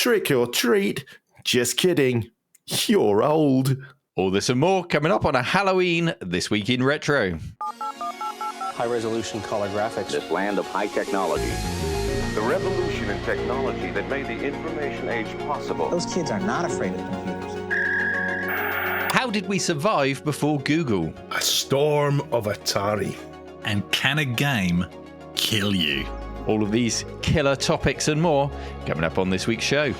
Trick or treat. Just kidding. You're old. All this and more coming up on a Halloween This Week in Retro. High-resolution color graphics. This land of high technology. The revolution in technology that made the information age possible. Those kids are not afraid of computers. How did we survive before Google? A storm of Atari. And can a game kill you? All of these killer topics and more coming up on this week's show.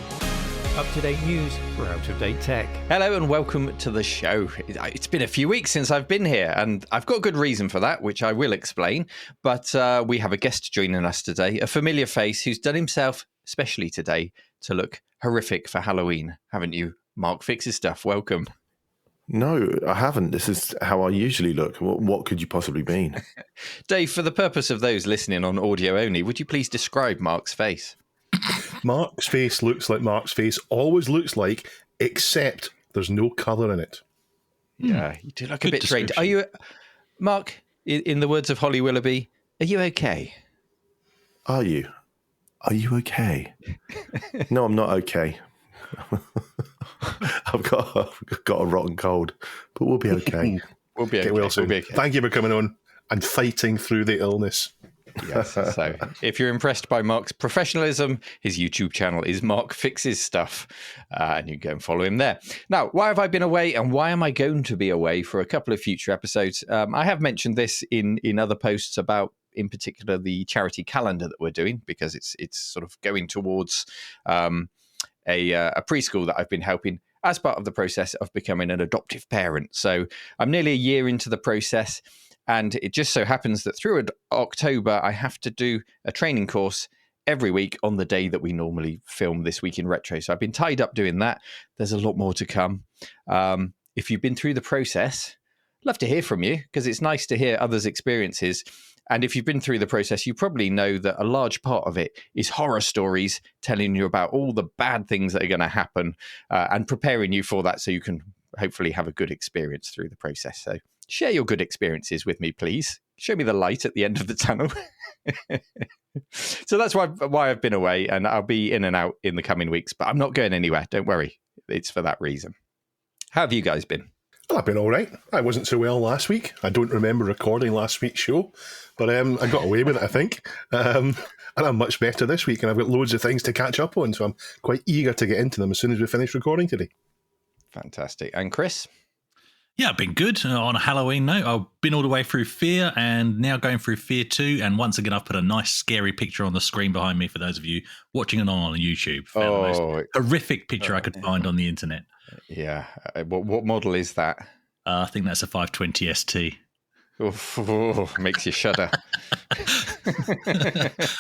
Up-to-date news for out-of-date tech. Hello and welcome to the show. It's been a few weeks since I've been here, and I've got good reason for that, which I will explain. But we have a guest joining us today, a familiar face who's done himself, especially today, to look horrific for Halloween. Haven't you? Mark Fixes Stuff. Welcome. No, I haven't. This is how I usually look. What could you possibly mean? Dave, for the purpose of those listening on audio only, would you please describe Mark's face? Mark's face looks like Mark's face always looks like, except there's no colour in it. Yeah, you do look a bit trained. Are you, Mark, in the words of Holly Willoughby, are you okay? Are you? Are you okay? No, I'm not okay. I've got a rotten cold, but we'll be okay. We'll be okay. Well soon. We'll be okay. Thank you for coming on and fighting through the illness. Yes. So if you're impressed by Mark's professionalism, his YouTube channel is Mark Fixes Stuff, and you can go and follow him there. Now, why have I been away, and why am I going to be away for a couple of future episodes? I have mentioned this in other posts about, in particular, the charity calendar that we're doing, because it's sort of going towards a preschool that I've been helping as part of the process of becoming an adoptive parent. So I'm nearly a year into the process. And it just so happens that through October, I have to do a training course every week on the day that we normally film This Week in Retro. So I've been tied up doing that. There's a lot more to come. If you've been through the process, I'd love to hear from you, because it's nice to hear others' experiences. And if you've been through the process, you probably know that a large part of it is horror stories telling you about all the bad things that are going to happen and preparing you for that so you can hopefully have a good experience through the process. So share your good experiences with me, please. Show me the light at the end of the tunnel. So that's why I've been away, and I'll be in and out in the coming weeks, but I'm not going anywhere. Don't worry. It's for that reason. How have you guys been? Well, I've been all right. I wasn't so well last week. I don't remember recording last week's show, but I got away with it, I think. And I'm much better this week, and I've got loads of things to catch up on, so I'm quite eager to get into them as soon as we finish recording today. Fantastic. And Chris? Yeah, I've been good. On a Halloween note, I've been all the way through Fear and now going through Fear 2. And once again, I've put a nice scary picture on the screen behind me for those of you watching it on YouTube. Found the most horrific picture I could find on the internet. Yeah. What model is that? I think that's a 520 ST. Makes you shudder.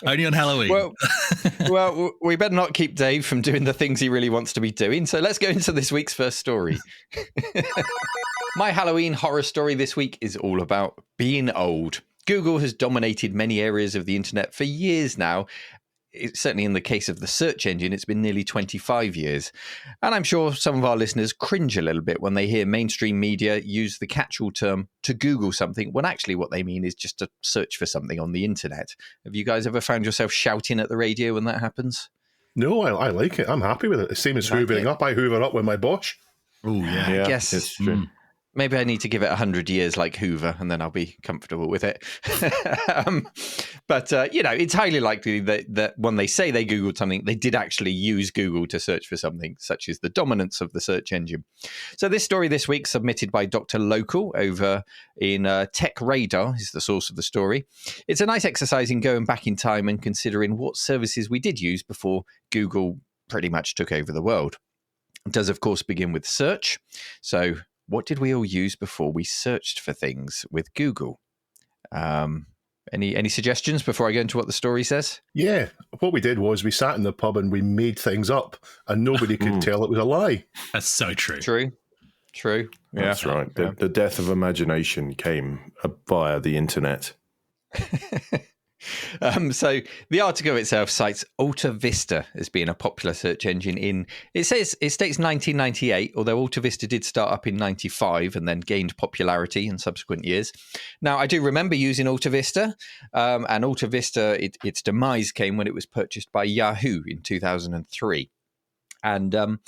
Only on Halloween. Well, we better not keep Dave from doing the things he really wants to be doing. So let's go into this week's first story. My Halloween horror story this week is all about being old. Google has dominated many areas of the internet for years now. It's certainly in the case of the search engine, it's been nearly 25 years. And I'm sure some of our listeners cringe a little bit when they hear mainstream media use the catch-all term to Google something, when actually what they mean is just to search for something on the internet. Have you guys ever found yourself shouting at the radio when that happens? No, I like it. I'm happy with it. The same as hoovering up. I hoover up with my Bosch. Oh, yeah. I guess it's true. Maybe I need to give it 100 years like Hoover, and then I'll be comfortable with it. But it's highly likely that when they say they Googled something, they did actually use Google to search for something, such as the dominance of the search engine. So this story this week, submitted by Dr. Local over in Tech Radar, is the source of the story. It's a nice exercise in going back in time and considering what services we did use before Google pretty much took over the world. It does, of course, begin with search. So what did we all use before we searched for things with Google? Any suggestions before I go into what the story says? Yeah, what we did was we sat in the pub and we made things up, and nobody could tell it was a lie. That's so true. True. Yeah. That's right. The death of imagination came via the internet. So the article itself cites Alta Vista as being a popular search engine it states 1998, although Alta Vista did start up in 95 and then gained popularity in subsequent years. Now, I do remember using Alta Vista, and Alta Vista, its demise came when it was purchased by Yahoo in 2003. And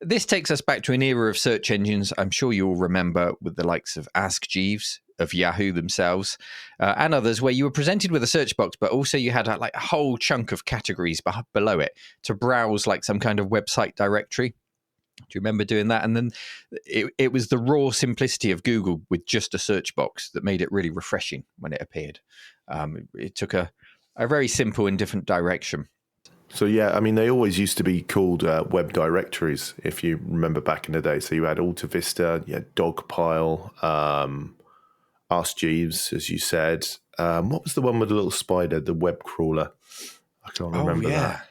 this takes us back to an era of search engines I'm sure you all remember, with the likes of Ask Jeeves, of Yahoo themselves, and others, where you were presented with a search box, but also you had a whole chunk of categories below it to browse, like some kind of website directory. Do you remember doing that? And then it was the raw simplicity of Google with just a search box that made it really refreshing when it appeared. It took a very simple and different direction. So, yeah, I mean, they always used to be called web directories, if you remember back in the day. So you had Alta Vista, you had Dogpile, Ask Jeeves, as you said. What was the one with the little spider, the web crawler? I can't remember that.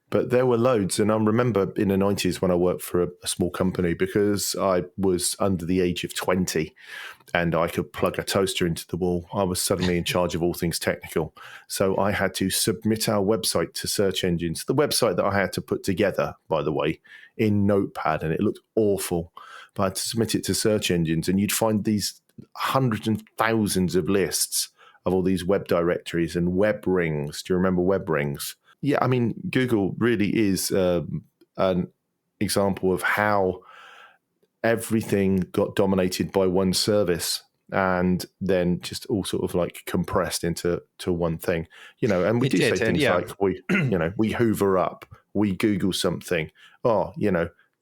But there were loads. And I remember in the 90s when I worked for a small company, because I was under the age of 20 and I could plug a toaster into the wall, I was suddenly in charge of all things technical. So I had to submit our website to search engines. The website that I had to put together, by the way, in Notepad, and it looked awful. But I had to submit it to search engines, and you'd find these hundreds and thousands of lists of all these web directories and web rings. Do you remember web rings? Yeah, I mean, Google really is an example of how everything got dominated by one service and then just all sort of like compressed into one thing, and we do say things like we hoover up, we Google something. Oh,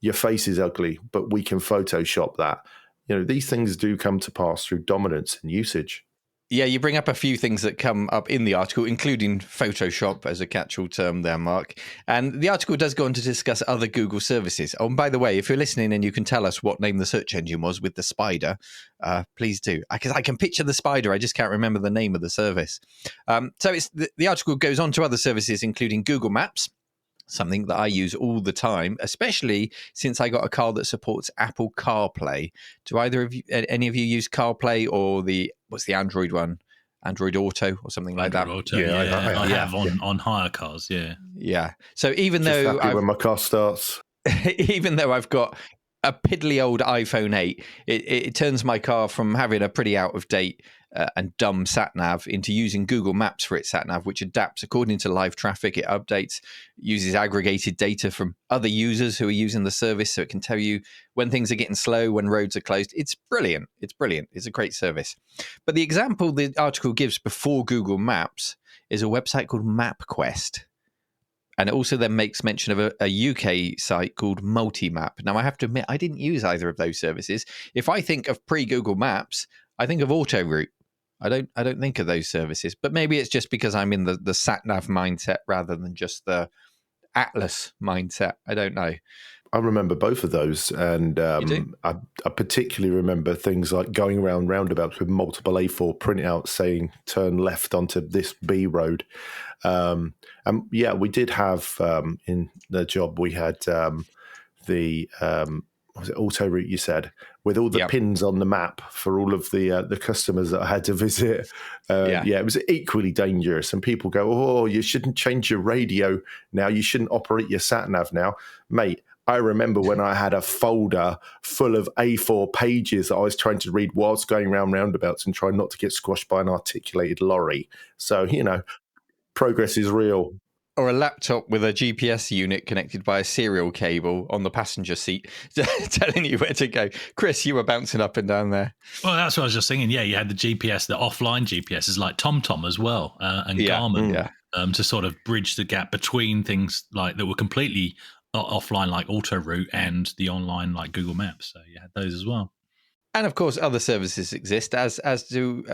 your face is ugly, but we can Photoshop that. These things do come to pass through dominance and usage. Yeah, you bring up a few things that come up in the article, including Photoshop as a catch-all term there, Mark. And the article does go on to discuss other Google services. Oh, and by the way, if you're listening and you can tell us what name the search engine was with the spider, please do. Because I can picture the spider, I just can't remember the name of the service. So the article goes on to other services, including Google Maps, something that I use all the time, especially since I got a car that supports Apple CarPlay. Do any of you use CarPlay or what's the Android one? Android Auto or something like that? Auto, I have on hire cars, yeah. Yeah. So even Just though when my car starts, even though I've got a piddly old iPhone 8, it turns my car from having a pretty out of date and dumb sat-nav into using Google Maps for its sat-nav, which adapts according to live traffic. It updates, uses aggregated data from other users who are using the service, so it can tell you when things are getting slow, when roads are closed. It's brilliant. It's brilliant. It's a great service. But the example the article gives before Google Maps is a website called MapQuest. And it also then makes mention of a UK site called Multimap. Now, I have to admit, I didn't use either of those services. If I think of pre-Google Maps, I think of Autoroute. I don't think of those services. But maybe it's just because I'm in the sat-nav mindset rather than just the Atlas mindset. I don't know. I remember both of those, and I particularly remember things like going around roundabouts with multiple A4 printouts saying turn left onto this B road. Yeah, we did have in the job, we had the was it Autoroute, you said, with all the pins on the map for all of the customers that I had to visit. Yeah, it was equally dangerous. And people go, oh, you shouldn't change your radio now. You shouldn't operate your sat-nav now. Mate, I remember when I had a folder full of A4 pages that I was trying to read whilst going around roundabouts and trying not to get squashed by an articulated lorry. So, progress is real. Or a laptop with a GPS unit connected by a serial cable on the passenger seat, telling you where to go. Chris, you were bouncing up and down there. Well, that's what I was just thinking. Yeah, you had the GPS, the offline GPS is like TomTom as well, and Garmin to sort of bridge the gap between things like that were completely offline, like Autoroute, and the online, like Google Maps. So you had those as well. And of course, other services exist, as do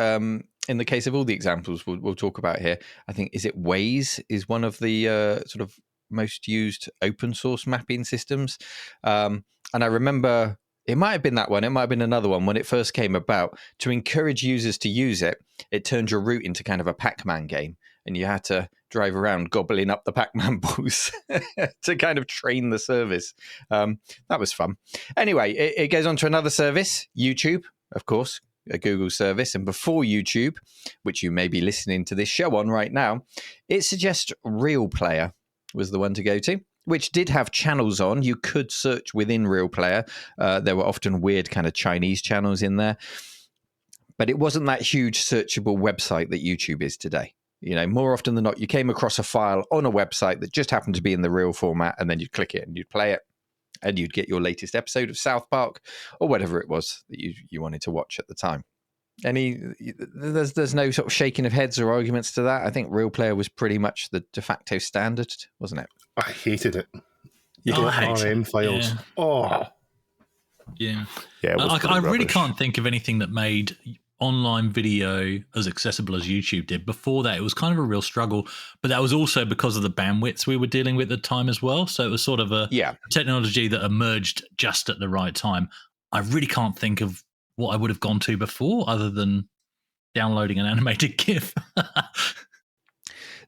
in the case of all the examples we'll talk about here. I think, is it Waze is one of the sort of most used open source mapping systems. And I remember it might have been that one. It might have been another one when it first came about. To encourage users to use it, it turned your route into kind of a Pac-Man game. And you had to drive around gobbling up the Pac-Man balls to kind of train the service. That was fun. Anyway, it goes on to another service, YouTube, of course, a Google service. And before YouTube, which you may be listening to this show on right now, it suggests Real Player was the one to go to, which did have channels on. You could search within Real Player. There were often weird kind of Chinese channels in there. But it wasn't that huge searchable website that YouTube is today. More often than not, you came across a file on a website that just happened to be in the real format, and then you'd click it and you'd play it, and you'd get your latest episode of South Park or whatever it was that you wanted to watch at the time. There's no sort of shaking of heads or arguments to that. I think Real Player was pretty much the de facto standard, wasn't it? I hated it. I hate RM files. Yeah. Oh. Yeah. Yeah, I really can't think of anything that made online video as accessible as YouTube did. Before that, it was kind of a real struggle, but that was also because of the bandwidths we were dealing with at the time as well. So it was sort of a technology that emerged just at the right time. I really can't think of what I would have gone to before other than downloading an animated GIF.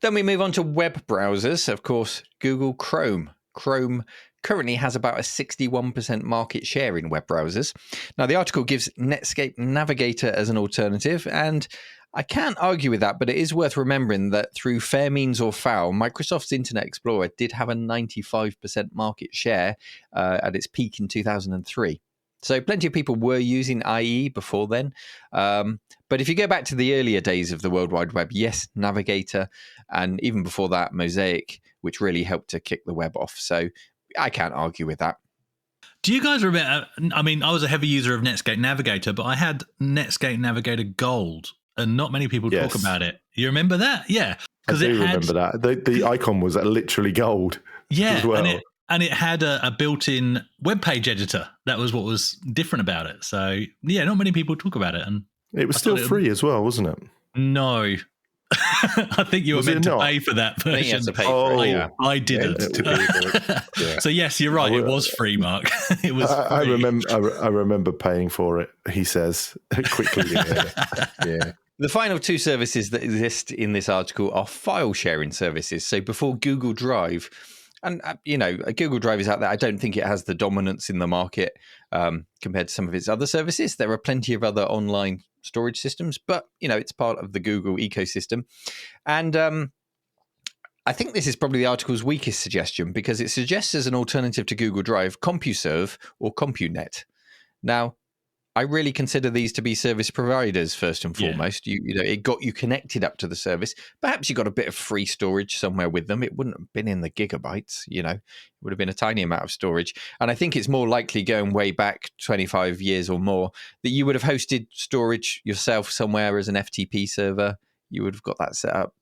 Then we move on to web browsers. Of course, Google Chrome. Chrome currently has about a 61% market share in web browsers. Now, the article gives Netscape Navigator as an alternative, and I can't argue with that, but it is worth remembering that through fair means or foul, Microsoft's Internet Explorer did have a 95% market share at its peak in 2003. So plenty of people were using IE before then. But if you go back to the earlier days of the World Wide Web, yes, Navigator, and even before that, Mosaic, which really helped to kick the web off. So I can't argue with that. Do you guys remember? I mean, I was a heavy user of Netscape Navigator, but I had Netscape Navigator Gold, and not many people talk about it. You remember that? Yeah. I do remember that. The icon was literally gold. Yeah. As well. And it had a built-in web page editor. That was what was different about it. So, yeah, not many people talk about it. And it was still free as well, wasn't it? No. I think you were meant to pay for that version. I think you had to pay for it, yeah. I didn't. Yeah. So, yes, you're right. It was free, Mark. It was free. I remember paying for it, he says, quickly. Yeah. The final two services that exist in this article are file sharing services. So before Google Drive, and, Google Drive is out there. I don't think it has the dominance in the market compared to some of its other services. There are plenty of other online storage systems, but, it's part of the Google ecosystem. And I think this is probably the article's weakest suggestion because it suggests as an alternative to Google Drive, CompuServe or CompuNet. Now, I really consider these to be service providers first and foremost. It got you connected up to the service. Perhaps you got a bit of free storage somewhere with them. It wouldn't have been in the gigabytes, it would have been a tiny amount of storage. And I think it's more likely going way back 25 years or more that you would have hosted storage yourself somewhere as an FTP server. You would have got that set up,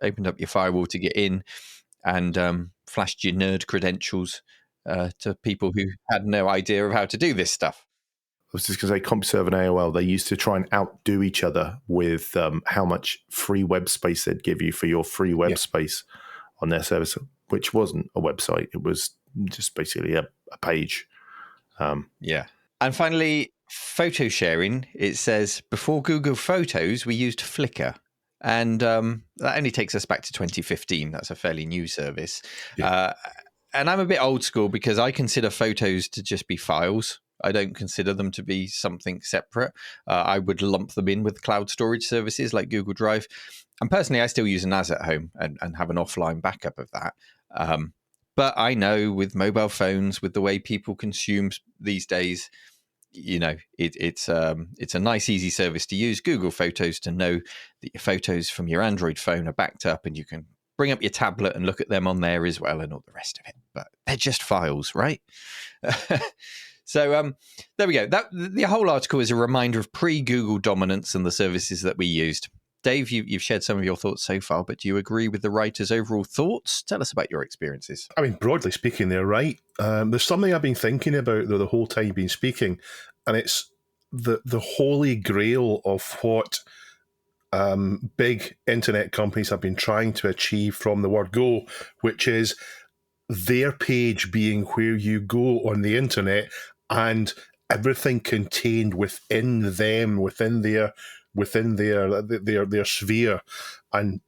opened up your firewall to get in and flashed your nerd credentials to people who had no idea of how to do this stuff. I was just going to say, CompuServe and AOL, they used to try and outdo each other with how much free web space they'd give you for your free web space on their service, which wasn't a website. It was just basically a page. And finally, photo sharing. It says, before Google Photos, we used Flickr. And that only takes us back to 2015. That's a fairly new service. Yeah. And I'm a bit old school because I consider photos to just be files. I don't consider them to be something separate. I would lump them in with cloud storage services like Google Drive. And personally, I still use a NAS at home and have an offline backup of that. But I know with mobile phones, with the way people consume these days, it's a nice, easy service to use. Google Photos to know that your photos from your Android phone are backed up and you can bring up your tablet and look at them on there as well and all the rest of it. But they're just files, right? So there we go. The whole article is a reminder of pre-Google dominance and the services that we used. Dave, you've shared some of your thoughts so far, but do you agree with the writer's overall thoughts? Tell us about your experiences. I mean, broadly speaking, they're right. There's something I've been thinking about the whole time been speaking, and it's the holy grail of what big internet companies have been trying to achieve from the word go, which is their page being where you go on the internet and everything contained within them, within their sphere. And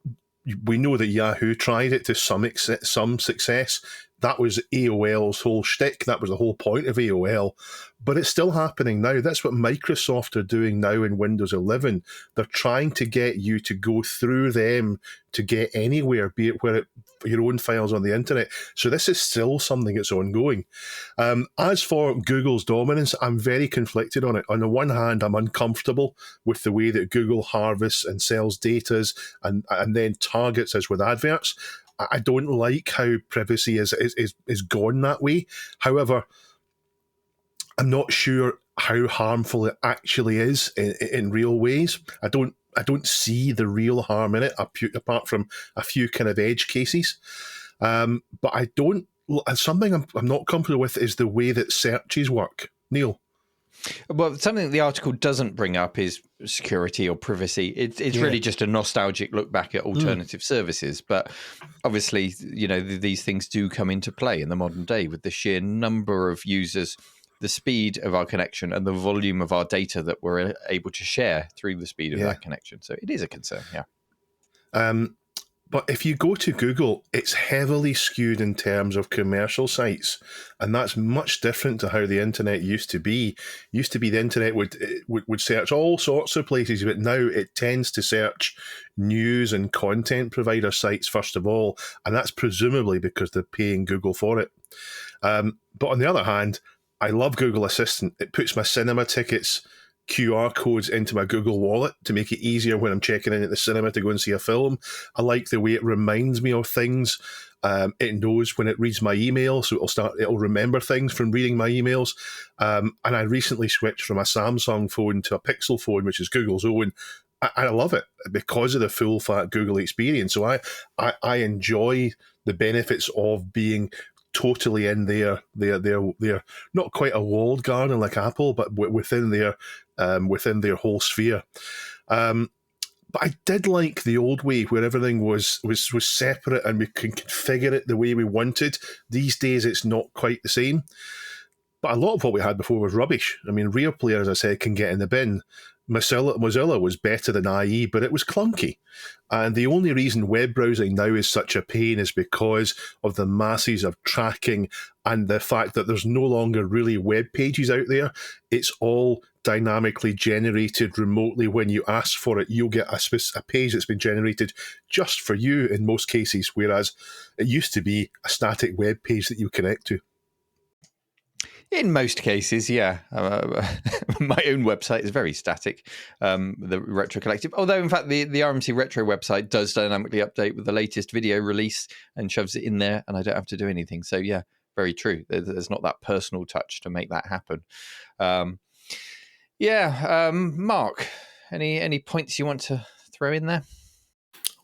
we know that Yahoo tried it to some success. That was AOL's whole shtick. That was the whole point of AOL. But it's still happening now. That's what Microsoft are doing now in Windows 11. They're trying to get you to go through them to get anywhere, be it your own files on the internet. So this is still something that's ongoing. As for Google's dominance, I'm very conflicted on it. On the one hand, I'm uncomfortable with the way that Google harvests and sells data and then targets us with adverts. I don't like how privacy is gone that way. However, I'm not sure how harmful it actually is in real ways. I don't see the real harm in it, apart from a few kind of edge cases. But I don't. Something I'm not comfortable with is the way that searches work. Neil? Well, something the article doesn't bring up is security or privacy. It's really just a nostalgic look back at alternative services. But obviously, these things do come into play in the modern day with the sheer number of users, the speed of our connection, and the volume of our data that we're able to share through the speed of that connection. So it is a concern, But if you go to Google, it's heavily skewed in terms of commercial sites, and that's much different to how the internet used to be. Used to be the internet would search all sorts of places, but now it tends to search news and content provider sites first of all, and that's presumably because they're paying Google for it. But on the other hand, I love Google Assistant. It puts my cinema tickets QR codes into my Google Wallet to make it easier when I'm checking in at the cinema to go and see a film. I like the way it reminds me of things. It knows when it reads my email, so it'll remember things from reading my emails. And I recently switched from a Samsung phone to a Pixel phone, which is Google's own. I love it because of the full fat Google experience. So I enjoy the benefits of being totally in their not quite a walled garden like Apple, but within their whole sphere. But I did like the old way where everything was separate and we can configure it the way we wanted. These days, it's not quite the same. But a lot of what we had before was rubbish. I mean, Rear Player, as I said, can get in the bin. Mozilla was better than IE, but it was clunky. And the only reason web browsing now is such a pain is because of the masses of tracking and the fact that there's no longer really web pages out there. It's all dynamically generated remotely. When you ask for it, you'll get a page that's been generated just for you in most cases, whereas it used to be a static web page that you connect to. In most cases, yeah. My own website is very static, the Retro Collective. Although, in fact, the RMC Retro website does dynamically update with the latest video release and shoves it in there, and I don't have to do anything. So, yeah, very true. There's not that personal touch to make that happen. Mark, any points you want to throw in there?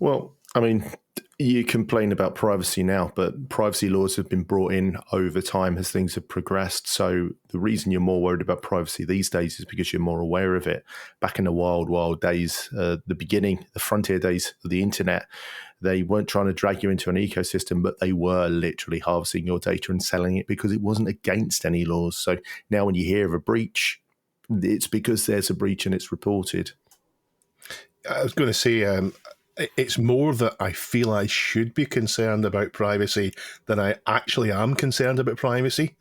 Well, I mean, you complain about privacy now, but privacy laws have been brought in over time as things have progressed. So the reason you're more worried about privacy these days is because you're more aware of it. Back in the wild days, the frontier days of the internet, they weren't trying to drag you into an ecosystem, but they were literally harvesting your data and selling it because it wasn't against any laws. So now when you hear of a breach, it's because there's a breach and it's reported. I was going to say, it's more that I feel I should be concerned about privacy than I actually am concerned about privacy.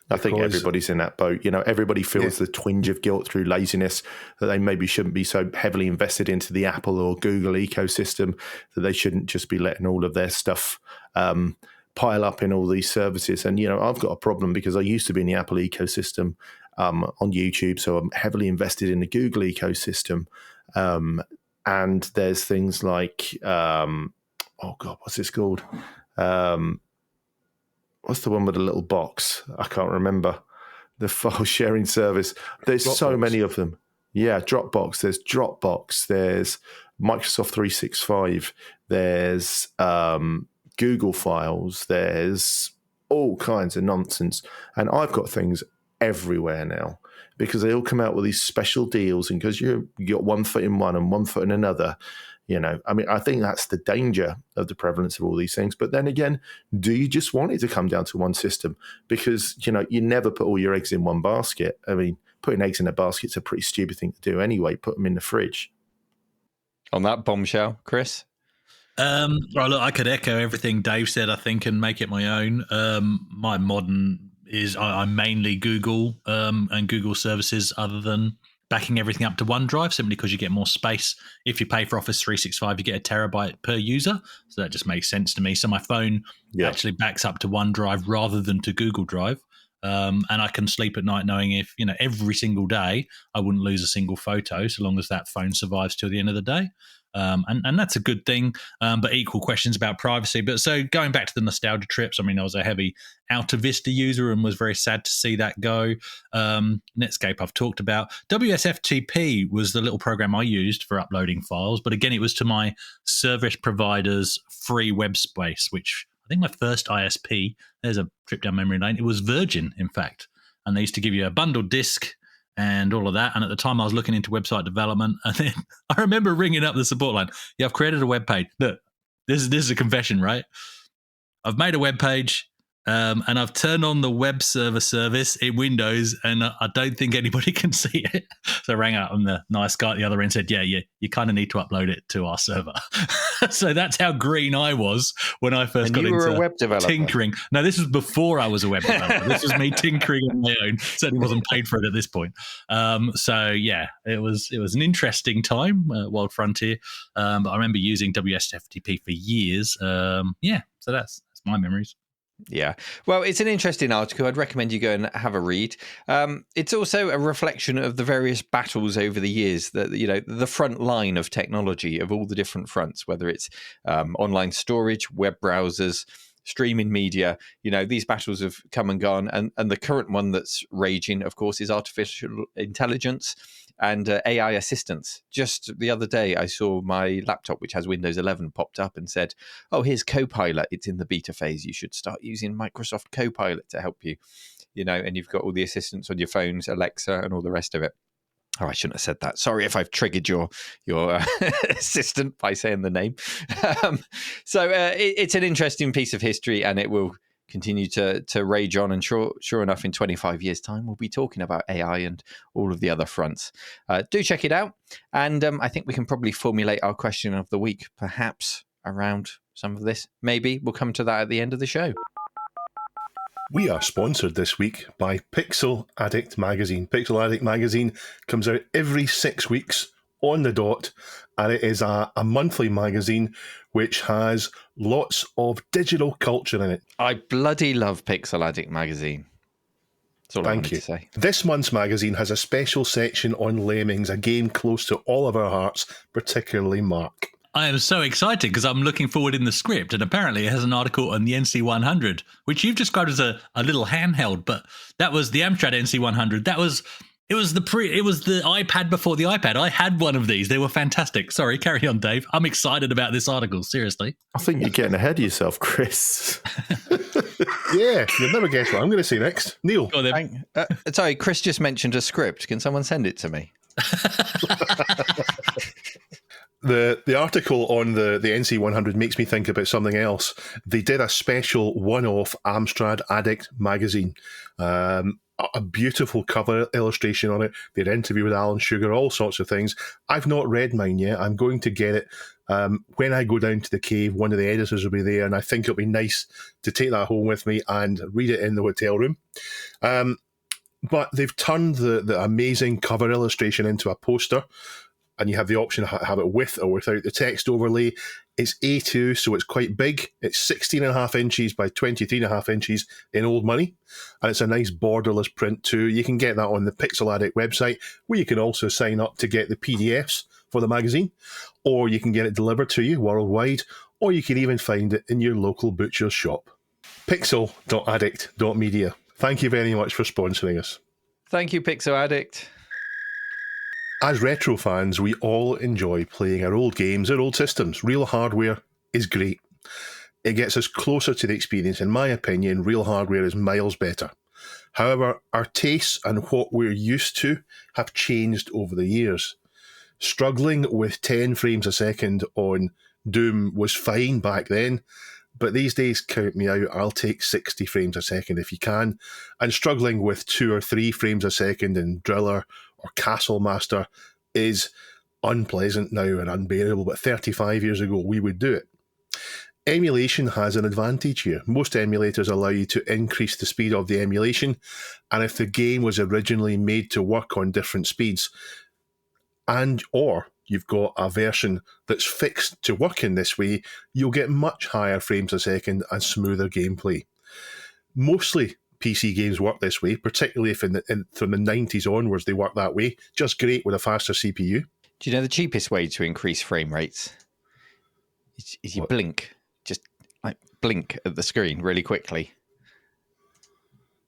I think everybody's in that boat. Everybody feels the twinge of guilt through laziness that they maybe shouldn't be so heavily invested into the Apple or Google ecosystem, that they shouldn't just be letting all of their stuff pile up in all these services. And, I've got a problem because I used to be in the Apple ecosystem on YouTube, so I'm heavily invested in the Google ecosystem. And there's things like, what's this called? What's the one with the little box? I can't remember. The file sharing service. There's Dropbox. So many of them. Yeah, Dropbox. There's Dropbox. There's Microsoft 365. There's Google Files. There's all kinds of nonsense. And I've got things everywhere now, because they all come out with these special deals, and because you got one foot in one and one foot in another, I think that's the danger of the prevalence of all these things. But then again, do you just want it to come down to one system? Because, you never put all your eggs in one basket. I mean, putting eggs in a basket's a pretty stupid thing to do anyway. Put them in the fridge. On that bombshell, Chris? Well, look, I could echo everything Dave said, I think, and make it my own. My modern is I'm mainly Google and Google services, other than backing everything up to OneDrive, simply because you get more space. If you pay for Office 365, you get a terabyte per user. So that just makes sense to me. So my phone actually backs up to OneDrive rather than to Google Drive. And I can sleep at night knowing if, every single day I wouldn't lose a single photo so long as that phone survives till the end of the day. And that's a good thing, but equal questions about privacy. But so going back to the nostalgia trips, I mean, I was a heavy Alta Vista user and was very sad to see that go. Netscape I've talked about. WSFTP was the little program I used for uploading files, but again, it was to my service provider's free web space, which I think my first ISP, there's a trip down memory lane, it was Virgin, in fact. And they used to give you a bundled disk and all of that. And at the time I was looking into website development, and then I remember ringing up the support line. Yeah, I've created a web page. Look, this is a confession, right? I've made a web page and I've turned on the web server service in Windows, and I don't think anybody can see it. So I rang up, and the nice guy at the other end said, yeah, you kind of need to upload it to our server. So that's how green I was when I first got into a web developer. Tinkering. No, this was before I was a web developer. This was me tinkering on my own. Certainly wasn't paid for it at this point. So yeah, it was an interesting time, Wild Frontier. But I remember using WSFTP for years. So that's my memories. Yeah. Well, it's an interesting article. I'd recommend you go and have a read. It's also a reflection of the various battles over the years, that, the front line of technology of all the different fronts, whether it's online storage, web browsers, streaming media. These battles have come and gone. And the current one that's raging, of course, is artificial intelligence and AI assistance. Just the other day, I saw my laptop, which has Windows 11, popped up and said, oh, here's Copilot. It's in the beta phase. You should start using Microsoft Copilot to help you, and you've got all the assistants on your phones, Alexa, and all the rest of it. Oh, I shouldn't have said that. Sorry if I've triggered your assistant by saying the name. So it's an interesting piece of history, and it will continue to rage on. And sure enough, in 25 years' time, we'll be talking about AI and all of the other fronts. Do check it out. And I think we can probably formulate our question of the week, perhaps around some of this. Maybe we'll come to that at the end of the show. We are sponsored this week by Pixel Addict Magazine. Pixel Addict Magazine comes out every 6 weeks on the dot, and it is a monthly magazine which has lots of digital culture in it. I bloody love Pixel Addict Magazine. That's all I wanted to say. This month's magazine has a special section on Lemmings, a game close to all of our hearts, particularly Mark. I am so excited because I'm looking forward in the script, and apparently it has an article on the NC100, which you've described as a little handheld, but that was the Amstrad NC100. It was the iPad before the iPad. I had one of these. They were fantastic. Sorry, carry on, Dave. I'm excited about this article, seriously. I think you're getting ahead of yourself, Chris. Yeah, you'll never guess what I'm going to say next. Neil. Sorry, Chris just mentioned a script. Can someone send it to me? The article on the NC100 makes me think about something else. They did a special one-off Amstrad Addict magazine. A beautiful cover illustration on it. They had an interview with Alan Sugar, all sorts of things. I've not read mine yet. I'm going to get it. When I go down to the cave, one of the editors will be there, and I think it'll be nice to take that home with me and read it in the hotel room. But they've turned the amazing cover illustration into a poster, and you have the option to have it with or without the text overlay. It's A2, so it's quite big. It's 16.5 inches by 23.5 inches in old money. And it's a nice borderless print too. You can get that on the Pixel Addict website, where you can also sign up to get the PDFs for the magazine, or you can get it delivered to you worldwide, or you can even find it in your local butcher's shop. Pixel.addict.media. Thank you very much for sponsoring us. Thank you, Pixel Addict. As retro fans, we all enjoy playing our old games, our old systems. Real hardware is great. It gets us closer to the experience. In my opinion, real hardware is miles better. However, our tastes and what we're used to have changed over the years. Struggling with 10 frames a second on Doom was fine back then, but these days, count me out, I'll take 60 frames a second if you can. And struggling with 2 or 3 frames a second in Driller or Castle Master is unpleasant now and unbearable, but 35 years ago we would do it. Emulation has an advantage here. Most emulators allow you to increase the speed of the emulation, and if the game was originally made to work on different speeds, or you've got a version that's fixed to work in this way, you'll get much higher frames a second and smoother gameplay. Mostly PC games work this way, particularly if from the 90s onwards they work that way. Just great with a faster CPU. Do you know the cheapest way to increase frame rates? Is you blink. Just like blink at the screen really quickly.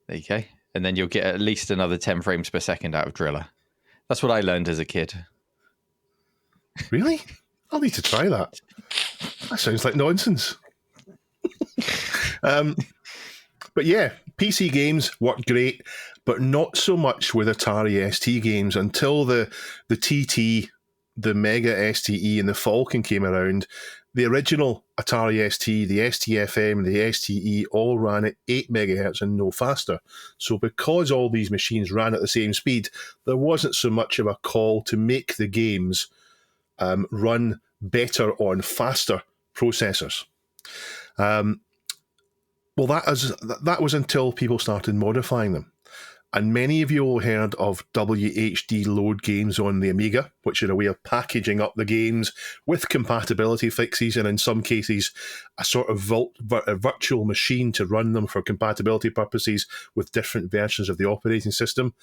There you go. And then you'll get at least another 10 frames per second out of Driller. That's what I learned as a kid. Really? I'll need to try that. That sounds like nonsense. But yeah, PC games work great, but not so much with Atari ST games until the TT, the Mega STE, and the Falcon came around. The original Atari ST, the STFM, the STE all ran at 8 megahertz and no faster. So because all these machines ran at the same speed, there wasn't so much of a call to make the games run better on faster processors. Well, that was until people started modifying them. And many of you will heard of WHD load games on the Amiga, which are a way of packaging up the games with compatibility fixes, and in some cases, a sort of a virtual machine to run them for compatibility purposes with different versions of the operating system.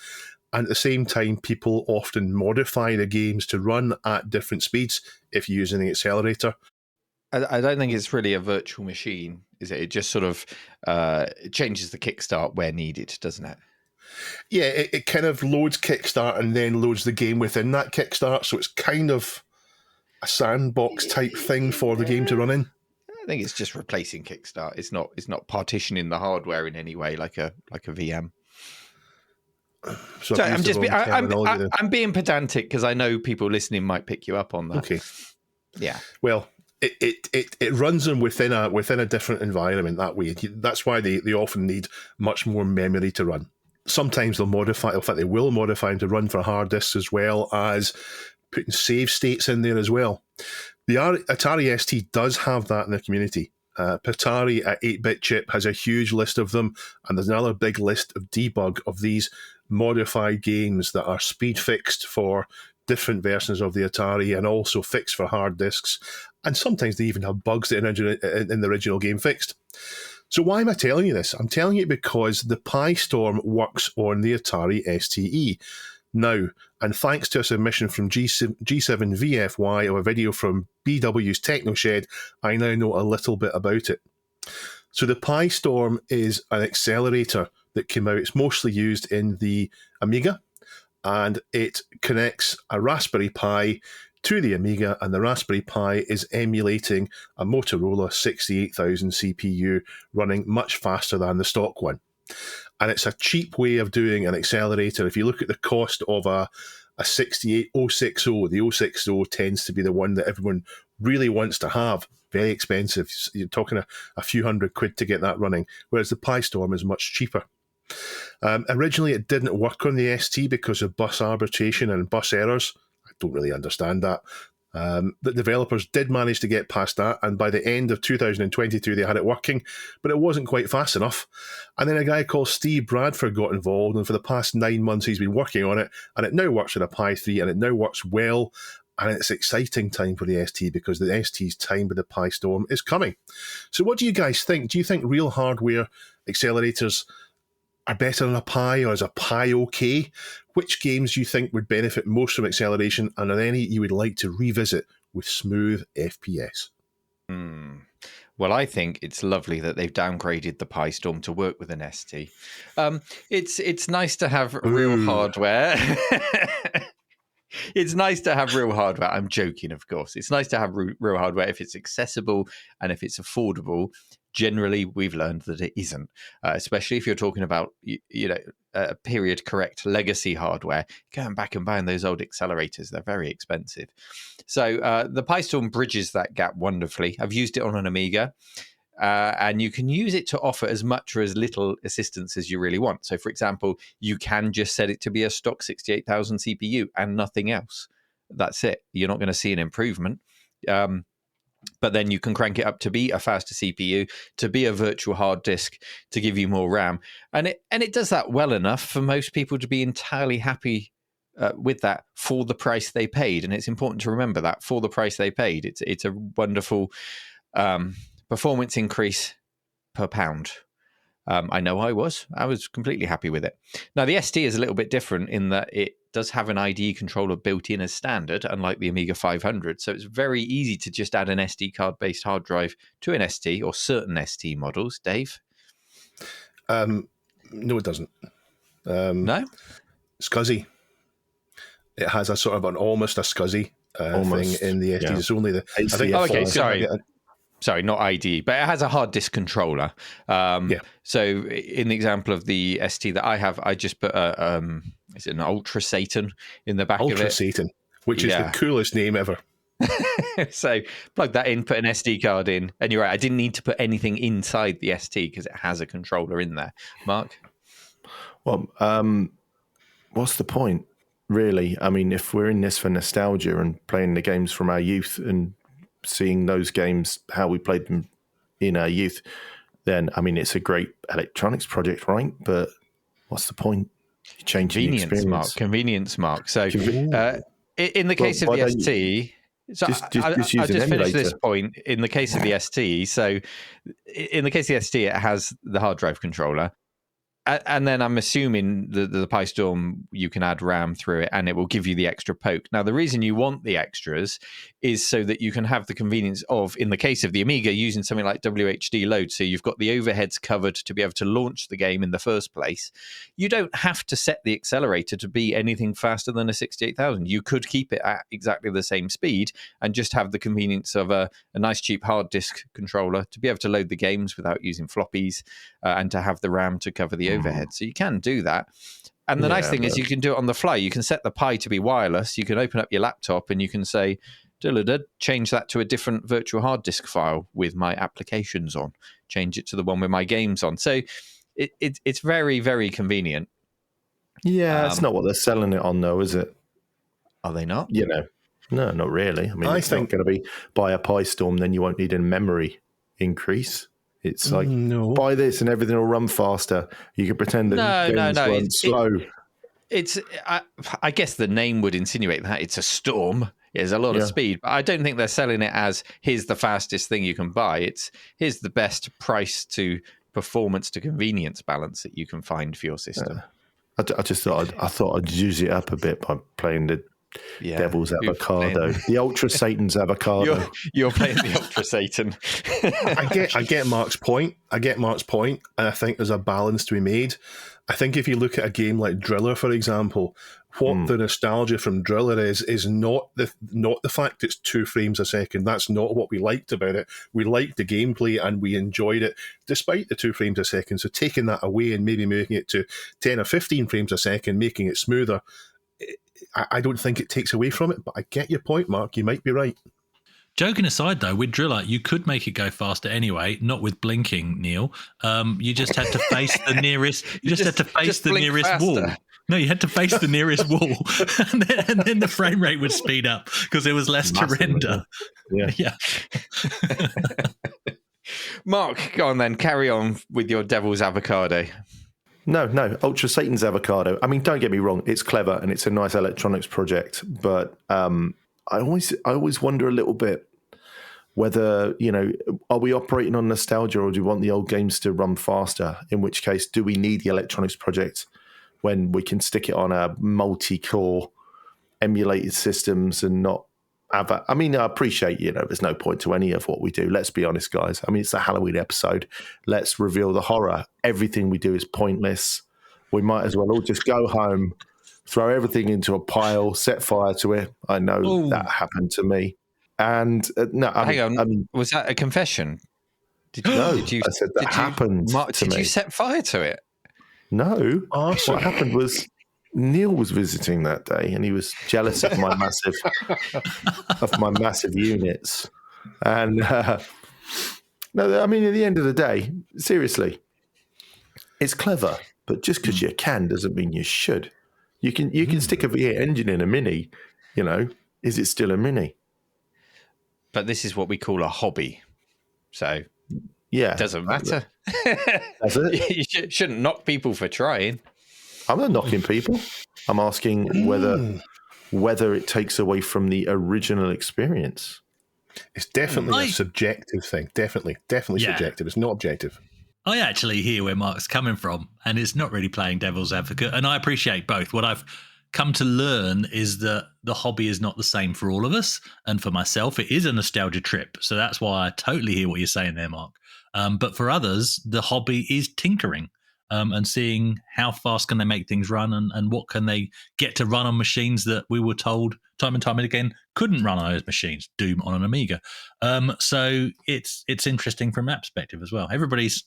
And at the same time, people often modify the games to run at different speeds if you're using the accelerator. I don't think it's really a virtual machine, is it? It just sort of changes the kickstart where needed, doesn't it? Yeah, it kind of loads Kickstart and then loads the game within that Kickstart, so it's kind of a sandbox type thing for the game to run in. I think it's just replacing Kickstart. It's not partitioning the hardware in any way like a VM. So I'm being pedantic because I know people listening might pick you up on that. Okay. Yeah. Well, it runs them within a different environment that way. That's why they often need much more memory to run. Sometimes they'll modify, in fact, they will modify them to run for hard disks as well as putting save states in there as well. The Atari ST does have that in the community. Atari at 8-bit chip has a huge list of them, and there's another big list of debug of these modified games that are speed fixed for different versions of the Atari and also fixed for hard disks. And sometimes they even have bugs that are in the original game fixed. So why am I telling you this? I'm telling you because the PiStorm works on the Atari STE now, and thanks to a submission from G7VFY of a video from BW's TechnoShed, I now know a little bit about it. So the PiStorm is an accelerator that came out. It's mostly used in the Amiga, and it connects a Raspberry Pi to the Amiga, and the Raspberry Pi is emulating a Motorola 68000 CPU running much faster than the stock one. And it's a cheap way of doing an accelerator. If you look at the cost of a 68060, the 060 tends to be the one that everyone really wants to have. Very expensive. You're talking a few £100 to get that running, whereas the PiStorm is much cheaper. Originally, it didn't work on the ST because of bus arbitration and bus errors. I don't really understand that. The developers did manage to get past that, and by the end of 2022, they had it working, but it wasn't quite fast enough. And then a guy called Steve Bradford got involved, and for the past 9 months, he's been working on it, and it now works on a Pi 3, and it now works well, and it's exciting time for the ST because the ST's time with the PiStorm is coming. So what do you guys think? Do you think real hardware accelerators are better than a Pi, or is a Pi okay? Which games do you think would benefit most from acceleration, and are there any you would like to revisit with smooth FPS? Well, I think it's lovely that they've downgraded the PiStorm to work with an ST. It's nice to have real hardware. It's nice to have real hardware. I'm joking, of course. It's nice to have real hardware if it's accessible and if it's affordable. Generally, we've learned that it isn't, especially if you're talking about, period correct legacy hardware. Going back and buying those old accelerators, they're very expensive. So the PiStorm bridges that gap wonderfully. I've used it on an Amiga. And you can use it to offer as much or as little assistance as you really want. So, for example, you can just set it to be a stock 68,000 CPU and nothing else. That's it. You're not going to see an improvement. But then you can crank it up to be a faster CPU, to be a virtual hard disk, to give you more RAM. And it does that well enough for most people to be entirely happy with that for the price they paid. And it's important to remember that for the price they paid. It's a wonderful performance increase per pound. I know I was completely happy with it. Now, the ST is a little bit different in that it does have an IDE controller built in as standard, unlike the Amiga 500. So it's very easy to just add an SD card-based hard drive to an ST or certain ST models. Dave? No, it doesn't. No? SCSI. It has a sort of almost a SCSI thing in the ST. Yeah. It's only the... Sorry, not IDE, but it has a hard disk controller. So in the example of the ST that I have, I just put is it an Ultra Satan in the back of it? Ultra Satan, which is the coolest name ever. So plug that in, put an SD card in, and you're right. I didn't need to put anything inside the ST because it has a controller in there. Mark? Well, what's the point, really? I mean, if we're in this for nostalgia and playing the games from our youth and seeing those games, how we played them in our youth, then, I mean, it's a great electronics project, right? But what's the point? You're changing the experience. Convenience, Mark. So in the case of the ST... So I'll just finish this point. In the case of the ST, so in the case of the ST, it has the hard drive controller. And then I'm assuming the PiStorm, you can add RAM through it and it will give you the extra poke. Now, the reason you want the extras is so that you can have the convenience of, in the case of the Amiga, using something like WHD load. So you've got the overheads covered to be able to launch the game in the first place. You don't have to set the accelerator to be anything faster than a 68,000. You could keep it at exactly the same speed and just have the convenience of a nice cheap hard disk controller to be able to load the games without using floppies and to have the RAM to cover the overhead. So you can do that. And the nice thing is you can do it on the fly. You can set the Pi to be wireless. You can open up your laptop and you can say, change that to a different virtual hard disk file with my applications on. Change it to the one with my games on. So it's very, very convenient. Yeah, that's not what they're selling it on, though, is it? Are they not? You know, no, not really. I mean, it's not going to be buy a PiStorm, then you won't need a memory increase. It's like, buy this and everything will run faster. You can pretend that games run slow. I guess the name would insinuate that it's a Storm. There's a lot of speed, but I don't think they're selling it as here's the fastest thing you can buy. It's here's the best price to performance to convenience balance that you can find for your system. I just thought I'd use it up a bit by playing the Devil's Avocado, the Ultra Satan's Avocado. You're playing the Ultra Satan. I get Mark's point. And I think there's a balance to be made. I think if you look at a game like Driller, for example, what the nostalgia from Driller is not the fact it's 2 frames a second. That's not what we liked about it. We liked the gameplay and we enjoyed it despite the 2 frames a second. So taking that away and maybe making it to 10 or 15 frames a second, making it smoother, I don't think it takes away from it, but I get your point, Mark. You might be right. Joking aside, though, with Driller, you could make it go faster anyway, not with blinking, Neil. You just had to face the nearest. You just had to face the nearest wall. No, you had to face the nearest wall, and then the frame rate would speed up because there was less to render. Yeah. Mark, go on then. Carry on with your Devil's Avocado. No, Ultra Satan's Avocado. I mean, don't get me wrong, it's clever and it's a nice electronics project, but I always wonder a little bit whether, are we operating on nostalgia or do we want the old games to run faster? In which case, do we need the electronics project when we can stick it on a multi-core emulated systems and not have I appreciate, there's no point to any of what we do. Let's be honest, guys. I mean, it's the Halloween episode. Let's reveal the horror. Everything we do is pointless. We might as well all just go home, throw everything into a pile, set fire to it. I know that happened to me. And hang on. Was that a confession? I said that happened to me. Did you set fire to it? No. Awesome. What happened was Neil was visiting that day, and he was jealous of my massive units. And no, I mean, at the end of the day, seriously, it's clever, but just because you can doesn't mean you should. You can stick a V8 engine in a Mini. Is it still a Mini? But this is what we call a hobby. So Yeah. it doesn't matter. Does it? You shouldn't knock people for trying. I'm not knocking people. I'm asking whether it takes away from the original experience. It's definitely a subjective thing. Definitely subjective. It's not objective. I actually hear where Mark's coming from, and it's not really playing devil's advocate. And I appreciate both. What I've come to learn is that the hobby is not the same for all of us. And for myself, it is a nostalgia trip. So that's why I totally hear what you're saying there, Mark. But for others, the hobby is tinkering and seeing how fast can they make things run and what can they get to run on machines that we were told time and time again couldn't run on those machines. Doom on an Amiga. So it's interesting from that perspective as well. Everybody's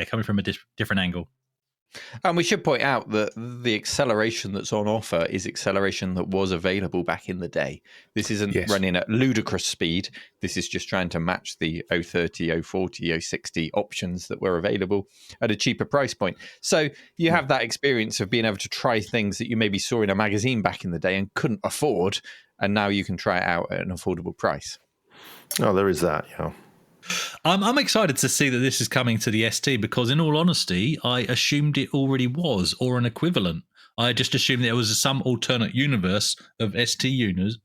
coming from a different angle. And we should point out that the acceleration that's on offer is acceleration that was available back in the day. This isn't running at ludicrous speed. This is just trying to match the 030, 040, 060 options that were available at a cheaper price point. So you have that experience of being able to try things that you maybe saw in a magazine back in the day and couldn't afford, and now you can try it out at an affordable price. Oh, there is that, yeah. I'm excited to see that this is coming to the ST because, in all honesty, I assumed it already was, or an equivalent. I just assumed there was some alternate universe of ST users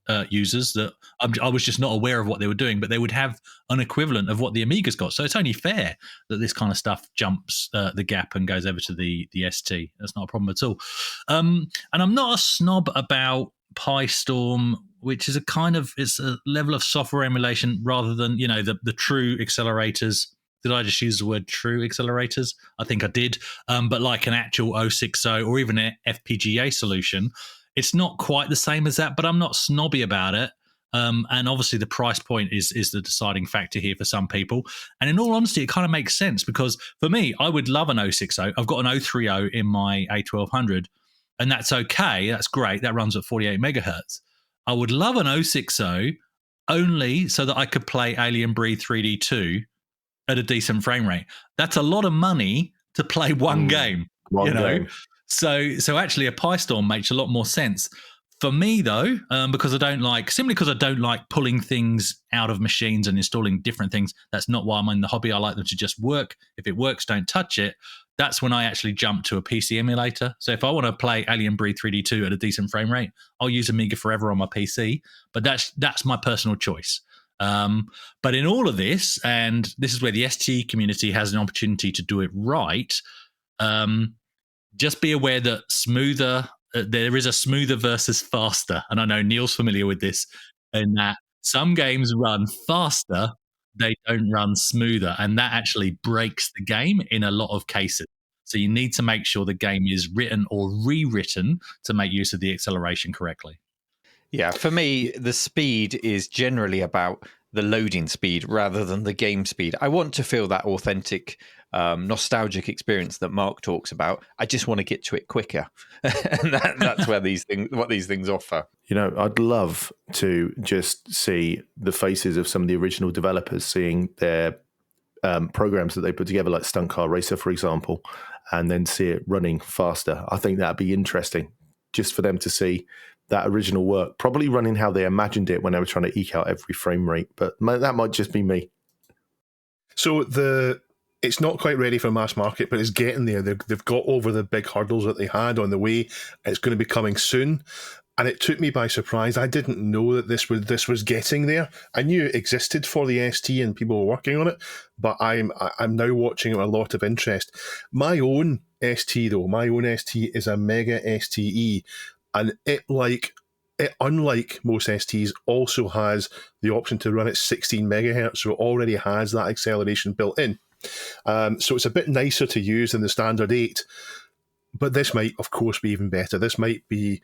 that I was just not aware of what they were doing, but they would have an equivalent of what the Amiga's got. So it's only fair that this kind of stuff jumps the gap and goes over to the ST. That's not a problem at all. And I'm not a snob about PiStorm, which is it's a level of software emulation rather than, the true accelerators. Did I just use the word true accelerators? I think I did. But like an actual 060 or even an FPGA solution, it's not quite the same as that, but I'm not snobby about it. And obviously the price point is the deciding factor here for some people. And in all honesty, it kind of makes sense because for me, I would love an 060. I've got an 030 in my A1200, and that's okay. That's great. That runs at 48 megahertz. I would love an 060 only so that I could play Alien Breed 3D 2 at a decent frame rate. That's a lot of money to play one game. Game. So actually a PiStorm makes a lot more sense. For me, though, because I don't like pulling things out of machines and installing different things. That's not why I'm in the hobby. I like them to just work. If it works, don't touch it. That's when I actually jump to a PC emulator. So if I want to play Alien Breed 3D 2 at a decent frame rate, I'll use Amiga Forever on my PC. But that's my personal choice. But in all of this, and this is where the ST community has an opportunity to do it right, just be aware that there is a smoother versus faster. And I know Neil's familiar with this, in that some games run faster, they don't run smoother. And that actually breaks the game in a lot of cases. So you need to make sure the game is written or rewritten to make use of the acceleration correctly. Yeah, for me, the speed is generally about the loading speed rather than the game speed. I want to feel that authentic, nostalgic experience that Mark talks about. I just want to get to it quicker. And that's where what these things offer. I'd love to just see the faces of some of the original developers, seeing their programs that they put together, like Stunt Car Racer, for example, and then see it running faster. I think that'd be interesting just for them to see that original work, probably running how they imagined it when they were trying to eke out every frame rate. But that might just be me. So it's not quite ready for mass market, but it's getting there. They've got over the big hurdles that they had on the way. It's going to be coming soon. And it took me by surprise. I didn't know that this was getting there. I knew it existed for the ST and people were working on it, but I'm now watching it with a lot of interest. My own ST is a Mega STE, and it, unlike most STs, also has the option to run at 16 megahertz, so it already has that acceleration built in. So it's a bit nicer to use than the standard 8, but this might, of course, be even better. This might be,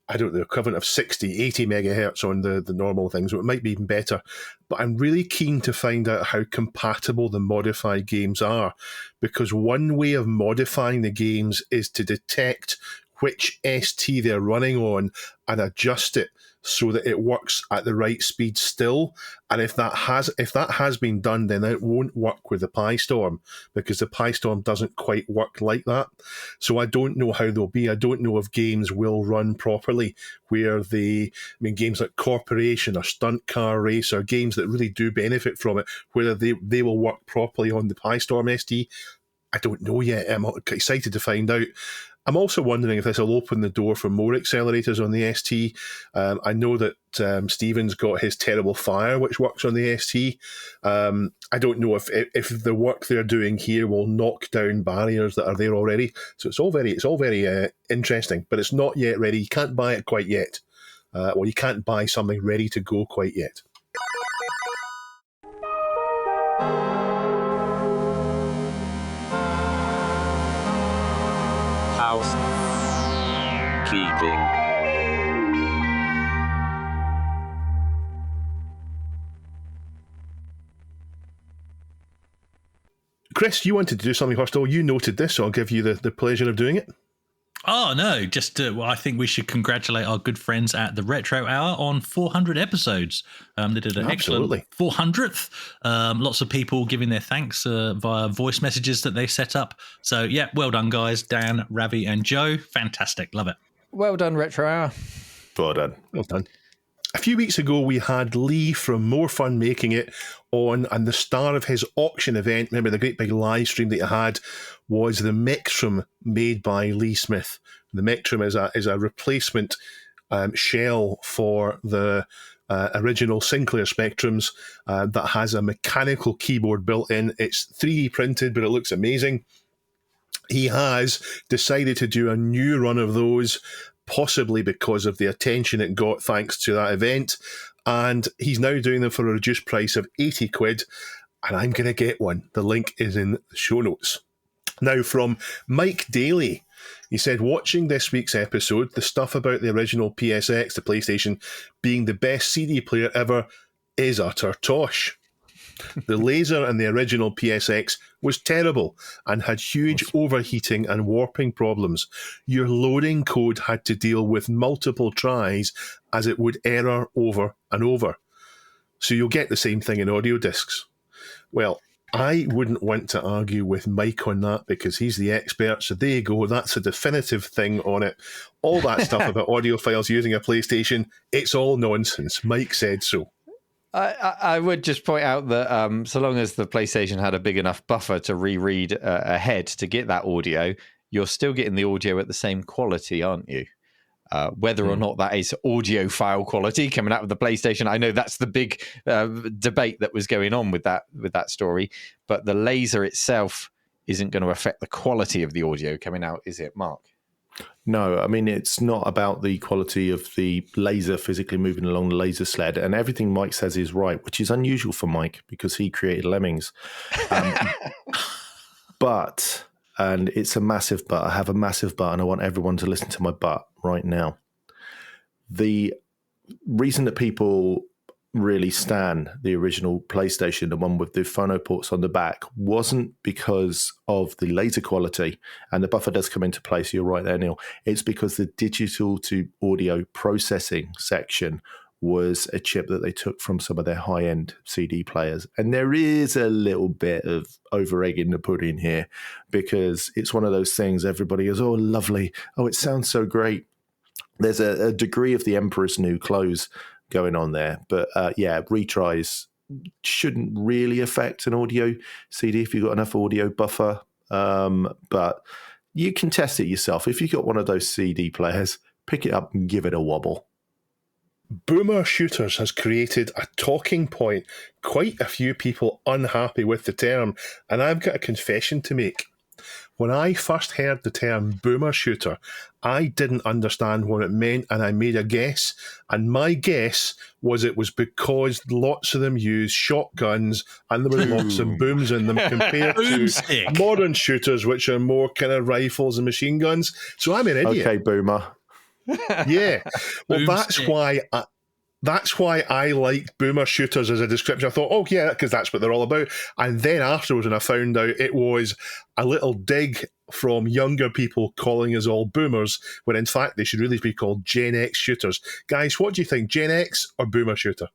I don't know, the equivalent of 60, 80 megahertz on the normal thing, so it might be even better. But I'm really keen to find out how compatible the modified games are, because one way of modifying the games is to detect which ST they're running on and adjust it so that it works at the right speed still. And if that has been done, then it won't work with the PiStorm, because the PiStorm doesn't quite work like that. So I don't know how they'll be. I don't know if games will run properly where games like Corporation or Stunt Car Race, or games that really do benefit from it, whether they will work properly on the PiStorm ST. I don't know yet. I'm excited to find out. I'm also wondering if this will open the door for more accelerators on the ST. I know that Stephen's got his Terrible Fire, which works on the ST. I don't know if the work they're doing here will knock down barriers that are there already. So it's all very interesting, but it's not yet ready. You can't buy it quite yet. You can't buy something ready to go quite yet. Housekeeping. Chris, you wanted to do something hostile. You noted this, so I'll give you the pleasure of doing it. Oh, no, just I think we should congratulate our good friends at the Retro Hour on 400 episodes. They did an excellent 400th. Lots of people giving their thanks via voice messages that they set up. So, yeah, well done, guys. Dan, Ravi, and Joe. Fantastic. Love it. Well done, Retro Hour. Well done. Well done. A few weeks ago, we had Lee from More Fun Making It on, and the star of his auction event, remember the great big live stream that he had, was the Mectrum made by Lee Smith. The Mectrum is a replacement shell for the original Sinclair Spectrums that has a mechanical keyboard built in. It's 3D printed, but it looks amazing. He has decided to do a new run of those, possibly because of the attention it got thanks to that event. And he's now doing them for a reduced price of 80 quid. And I'm going to get one. The link is in the show notes. Now, from Mike Daly, he said, watching this week's episode, the stuff about the original PSX, the PlayStation, being the best CD player ever is utter tosh. The laser in the original PSX was terrible and had huge overheating and warping problems. Your loading code had to deal with multiple tries as it would error over and over. So you'll get the same thing in audio discs. Well, I wouldn't want to argue with Mike on that because he's the expert. So there you go. That's a definitive thing on it. All that stuff about audiophiles using a PlayStation, it's all nonsense. Mike said so. I would just point out that so long as the PlayStation had a big enough buffer to reread ahead to get that audio, you're still getting the audio at the same quality, aren't you? Whether or not that is audio file quality coming out of the PlayStation, I know that's the big debate that was going on with that story. But the laser itself isn't going to affect the quality of the audio coming out, is it, Mark? No, I mean, it's not about the quality of the laser physically moving along the laser sled. And everything Mike says is right, which is unusual for Mike because he created Lemmings. But, and it's a massive but, I have a massive but, and I want everyone to listen to my but right now. The reason that people really stan the original PlayStation, the one with the phono ports on the back, wasn't because of the laser quality, and the buffer does come into play, so you're right there, Neil. It's because the digital to audio processing section was a chip that they took from some of their high-end CD players. And there is a little bit of over-egging the pudding here because it's one of those things everybody goes, oh, lovely. Oh, it sounds so great. There's a degree of the emperor's new clothes going on there. But retries shouldn't really affect an audio CD if you've got enough audio buffer. But you can test it yourself. If you've got one of those CD players, pick it up and give it a wobble. Boomer Shooters has created a talking point. Quite a few people unhappy with the term, and I've got a confession to make. When I first heard the term boomer shooter, I didn't understand what it meant, and I made a guess. And my guess was it was because lots of them use shotguns and there were lots of booms in them compared to modern shooters, which are more kind of rifles and machine guns. So I'm an idiot. Okay, boomer. Yeah. Well, that's why That's why I liked boomer shooters as a description. I thought, oh yeah, because that's what they're all about. And then afterwards, when I found out it was a little dig from younger people calling us all boomers, when in fact they should really be called Gen X shooters. Guys, what do you think, Gen X or boomer shooter?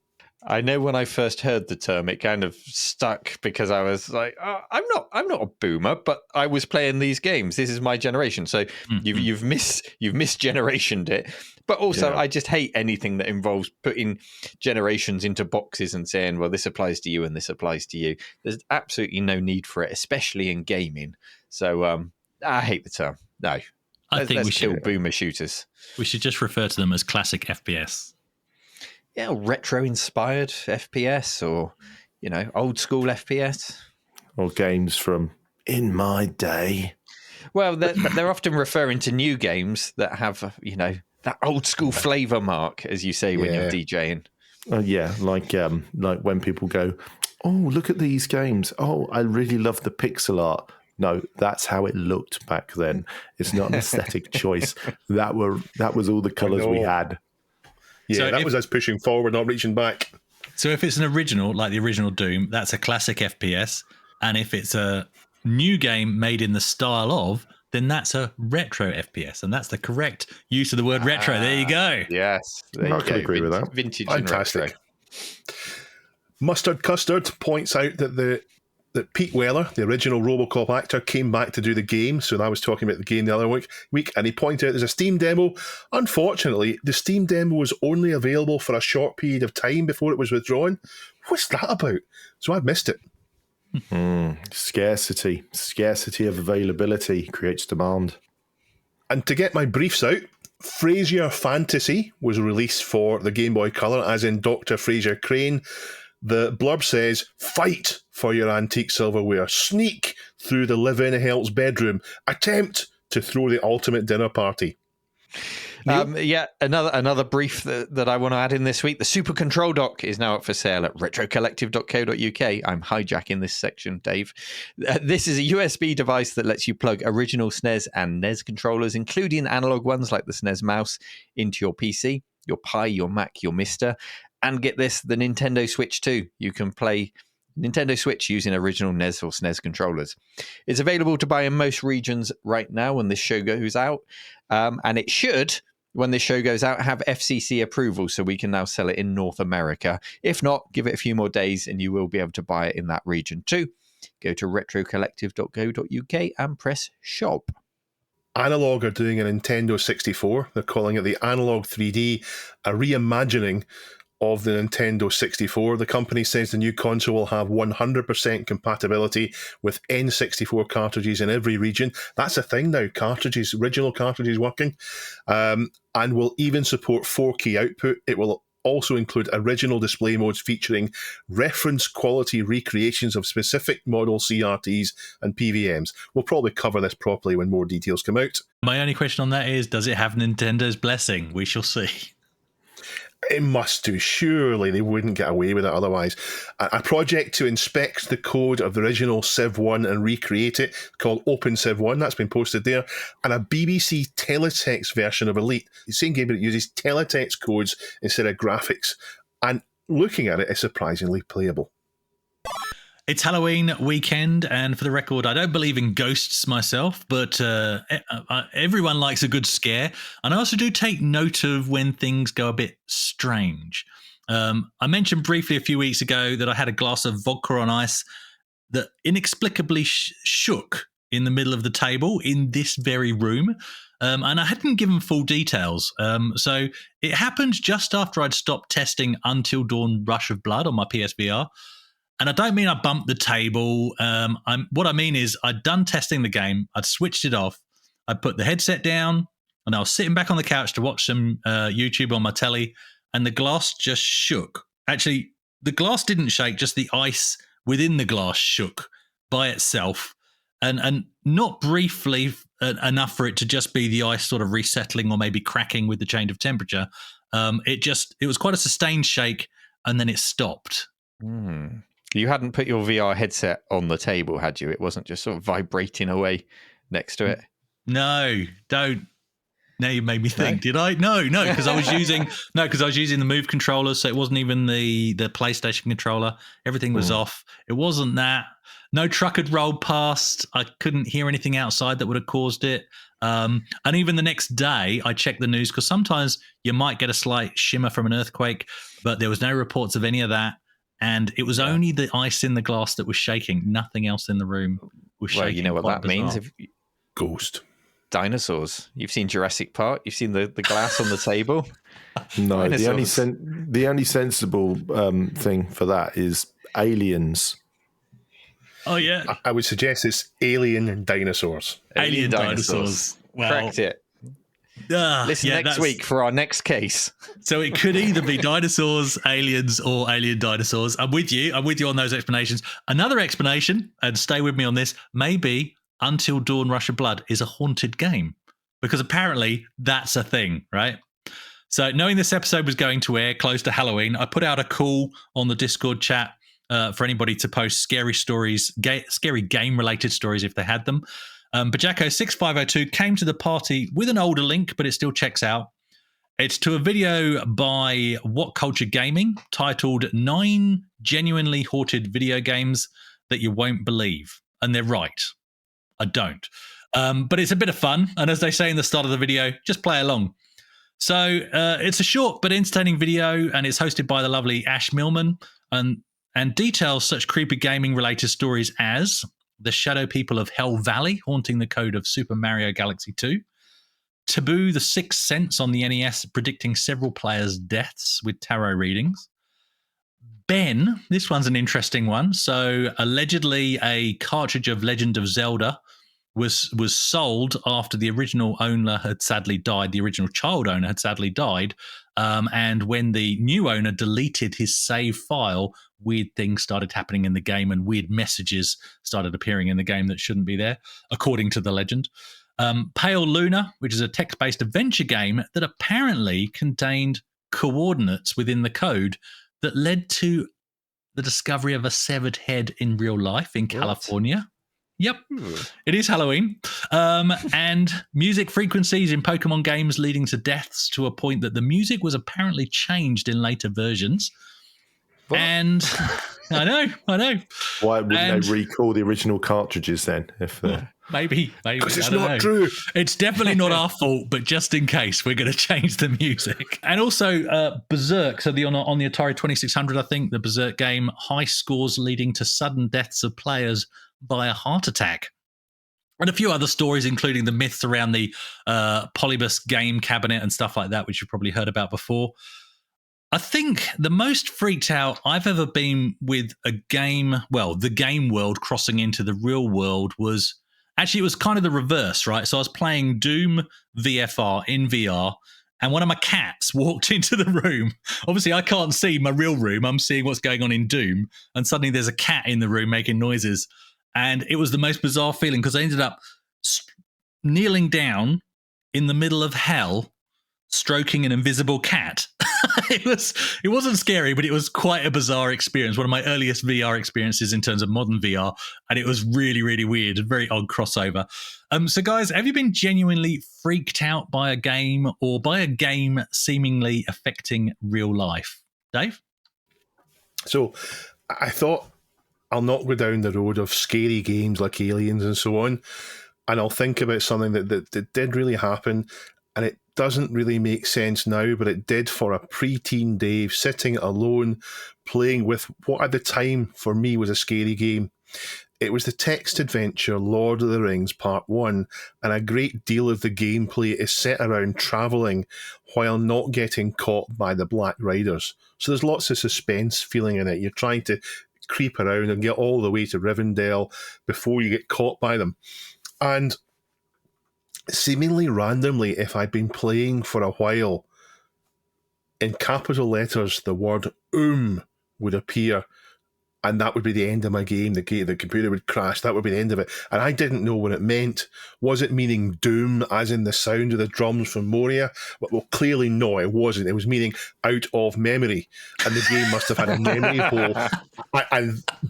I know when I first heard the term, it kind of stuck because I was like, oh, I'm not a boomer, but I was playing these games. This is my generation. So you've misgenerationed it. But also, I just hate anything that involves putting generations into boxes and saying, well, this applies to you and this applies to you. There's absolutely no need for it, especially in gaming. So I hate the term. No, I think we should kill boomer shooters. We should just refer to them as classic FPS. Yeah, retro-inspired FPS or, old school FPS. Or games from in my day. Well, they're often referring to new games that have, that old school flavour, Mark, as you say when you're DJing. Like when people go, oh, look at these games. Oh, I really love the pixel art. No, that's how it looked back then. It's not an aesthetic choice. That was all the colours we had. Yeah, so that was us pushing forward, not reaching back. So if it's an original, like the original Doom, that's a classic FPS. And if it's a new game made in the style of, then that's a retro FPS. And that's the correct use of the word retro. There you go. Yes. I can agree with that. Vintage Fantastic. and retro. Mustard Custard points out that Pete Weller, the original RoboCop actor, came back to do the game. So I was talking about the game the other week, and he pointed out there's a Steam demo. Unfortunately, the Steam demo was only available for a short period of time before it was withdrawn. What's that about? So I've missed it. Scarcity of availability creates demand. And to get my briefs out, Frasier Fantasy was released for the Game Boy Color, as in Dr. Frasier Crane. The blurb says, fight for your antique silverware. Sneak through the live-in help's bedroom. Attempt to throw the ultimate dinner party. Another brief that I want to add in this week. The Super Control Dock is now up for sale at retrocollective.co.uk. I'm hijacking this section, Dave. This is a USB device that lets you plug original SNES and NES controllers, including analog ones like the SNES mouse, into your PC, your Pi, your Mac, your Mister. And get this, the Nintendo Switch too. You can play Nintendo Switch using original NES or SNES controllers. It's available to buy in most regions right now when this show goes out. And it should, when this show goes out, have FCC approval, so we can now sell it in North America. If not, give it a few more days and you will be able to buy it in that region too. Go to retrocollective.co.uk and press shop. Analog are doing a Nintendo 64. They're calling it the Analog 3D, a reimagining of the Nintendo 64. The company says the new console will have 100% compatibility with N64 cartridges in every region. That's a thing now, original cartridges working, and will even support 4K output. It will also include original display modes featuring reference quality recreations of specific model CRTs and PVMs. We'll probably cover this properly when more details come out. My only question on that is, does it have Nintendo's blessing? We shall see. It must do. Surely they wouldn't get away with it otherwise. A project to inspect the code of the original Civ 1 and recreate it, called Open Civ 1, that's been posted there. And a BBC teletext version of Elite. The same game, but it uses teletext codes instead of graphics. And looking at it, it's surprisingly playable. It's Halloween weekend, and for the record, I don't believe in ghosts myself, but everyone likes a good scare. And I also do take note of when things go a bit strange. I mentioned briefly a few weeks ago that I had a glass of vodka on ice that inexplicably shook in the middle of the table in this very room. And I hadn't given full details. So it happened just after I'd stopped testing Until Dawn Rush of Blood on my PSVR. And I don't mean I bumped the table. What I mean is I'd done testing the game. I'd switched it off. I'd put the headset down, and I was sitting back on the couch to watch some YouTube on my telly, and the glass just shook. Actually, the glass didn't shake, just the ice within the glass shook by itself. And not briefly enough for it to just be the ice sort of resettling or maybe cracking with the change of temperature. It was quite a sustained shake, and then it stopped. You hadn't put your VR headset on the table, had you? It wasn't just sort of vibrating away next to it? No, don't. Now you made me think. Did I? No, because I was using the Move controller, so it wasn't even the PlayStation controller. Everything was off. It wasn't that. No truck had rolled past. I couldn't hear anything outside that would have caused it. And even the next day, I checked the news because sometimes you might get a slight shimmer from an earthquake, but there was no reports of any of that. And it was only the ice in the glass that was shaking. Nothing else in the room was shaking. Well, you know what that means. Ghost. Dinosaurs. You've seen Jurassic Park. You've seen the glass on the table. No, Dinosaurs. the only sensible thing for that is aliens. Oh, yeah. I would suggest it's alien dinosaurs. Alien dinosaurs. Well, Correct it. Listen next week for our next case. So it could either be dinosaurs, aliens, or alien dinosaurs. I'm with you on those explanations. Another explanation, and stay with me on this, maybe Until Dawn Rush of Blood is a haunted game, because apparently that's a thing, right? So knowing this episode was going to air close to Halloween, I put out a call on the Discord chat for anybody to post scary stories, scary game-related stories if they had them. Bajako6502 came to the party with an older link, but it still checks out. It's to a video by What Culture Gaming titled 9 Genuinely Haunted Video Games That You Won't Believe. And they're right. I don't. But it's a bit of fun. And as they say in the start of the video, just play along. So it's a short but entertaining video, and it's hosted by the lovely Ash Millman and details such creepy gaming-related stories as the shadow people of Hell Valley haunting the code of Super Mario Galaxy 2, Taboo the Sixth Sense on the NES predicting several players' deaths with tarot readings, Ben, this one's an interesting one. So allegedly a cartridge of Legend of Zelda was sold after the original owner had sadly died. The original child owner had sadly died. And when the new owner deleted his save file, weird things started happening in the game and weird messages started appearing in the game that shouldn't be there, according to the legend. Pale Luna, which is a text-based adventure game that apparently contained coordinates within the code that led to the discovery of a severed head in real life in California. Yep, it is Halloween. And music frequencies in Pokemon games leading to deaths to a point that the music was apparently changed in later versions. What? And I know. Why wouldn't they recall the original cartridges then? If maybe because it's not true. It's definitely not our fault, but just in case, we're going to change the music. And also Berserk. So on the Atari 2600, I think the Berserk game, high scores leading to sudden deaths of players by a heart attack. And a few other stories, including the myths around the Polybus game cabinet and stuff like that, which you've probably heard about before. I think the most freaked out I've ever been with a game, well, the game world crossing into the real world was, actually it was kind of the reverse, right? So I was playing Doom VFR in VR, and one of my cats walked into the room. Obviously, I can't see my real room. I'm seeing what's going on in Doom, and suddenly there's a cat in the room making noises. And it was the most bizarre feeling because I ended up kneeling down in the middle of hell, stroking an invisible cat. It wasn't scary, but it was quite a bizarre experience. One of my earliest VR experiences in terms of modern VR, and it was really, really weird. A very odd crossover. So, guys, have you been genuinely freaked out by a game or by a game seemingly affecting real life? Dave? So, I thought I'll not go down the road of scary games like Aliens and so on, and I'll think about something that did really happen, and it doesn't really make sense now, but it did for a preteen Dave sitting alone playing with what at the time for me was a scary game. It was the text adventure Lord of the Rings Part 1, and a great deal of the gameplay is set around travelling while not getting caught by the Black Riders. So there's lots of suspense feeling in it. You're trying to creep around and get all the way to Rivendell before you get caught by them. And seemingly randomly, if I'd been playing for a while, in capital letters, the word would appear, and that would be the end of my game. The computer would crash. That would be the end of it. And I didn't know what it meant. Was it meaning doom, as in the sound of the drums from Moria? Well, clearly no, it wasn't. It was meaning out of memory. And the game must have had a memory hole.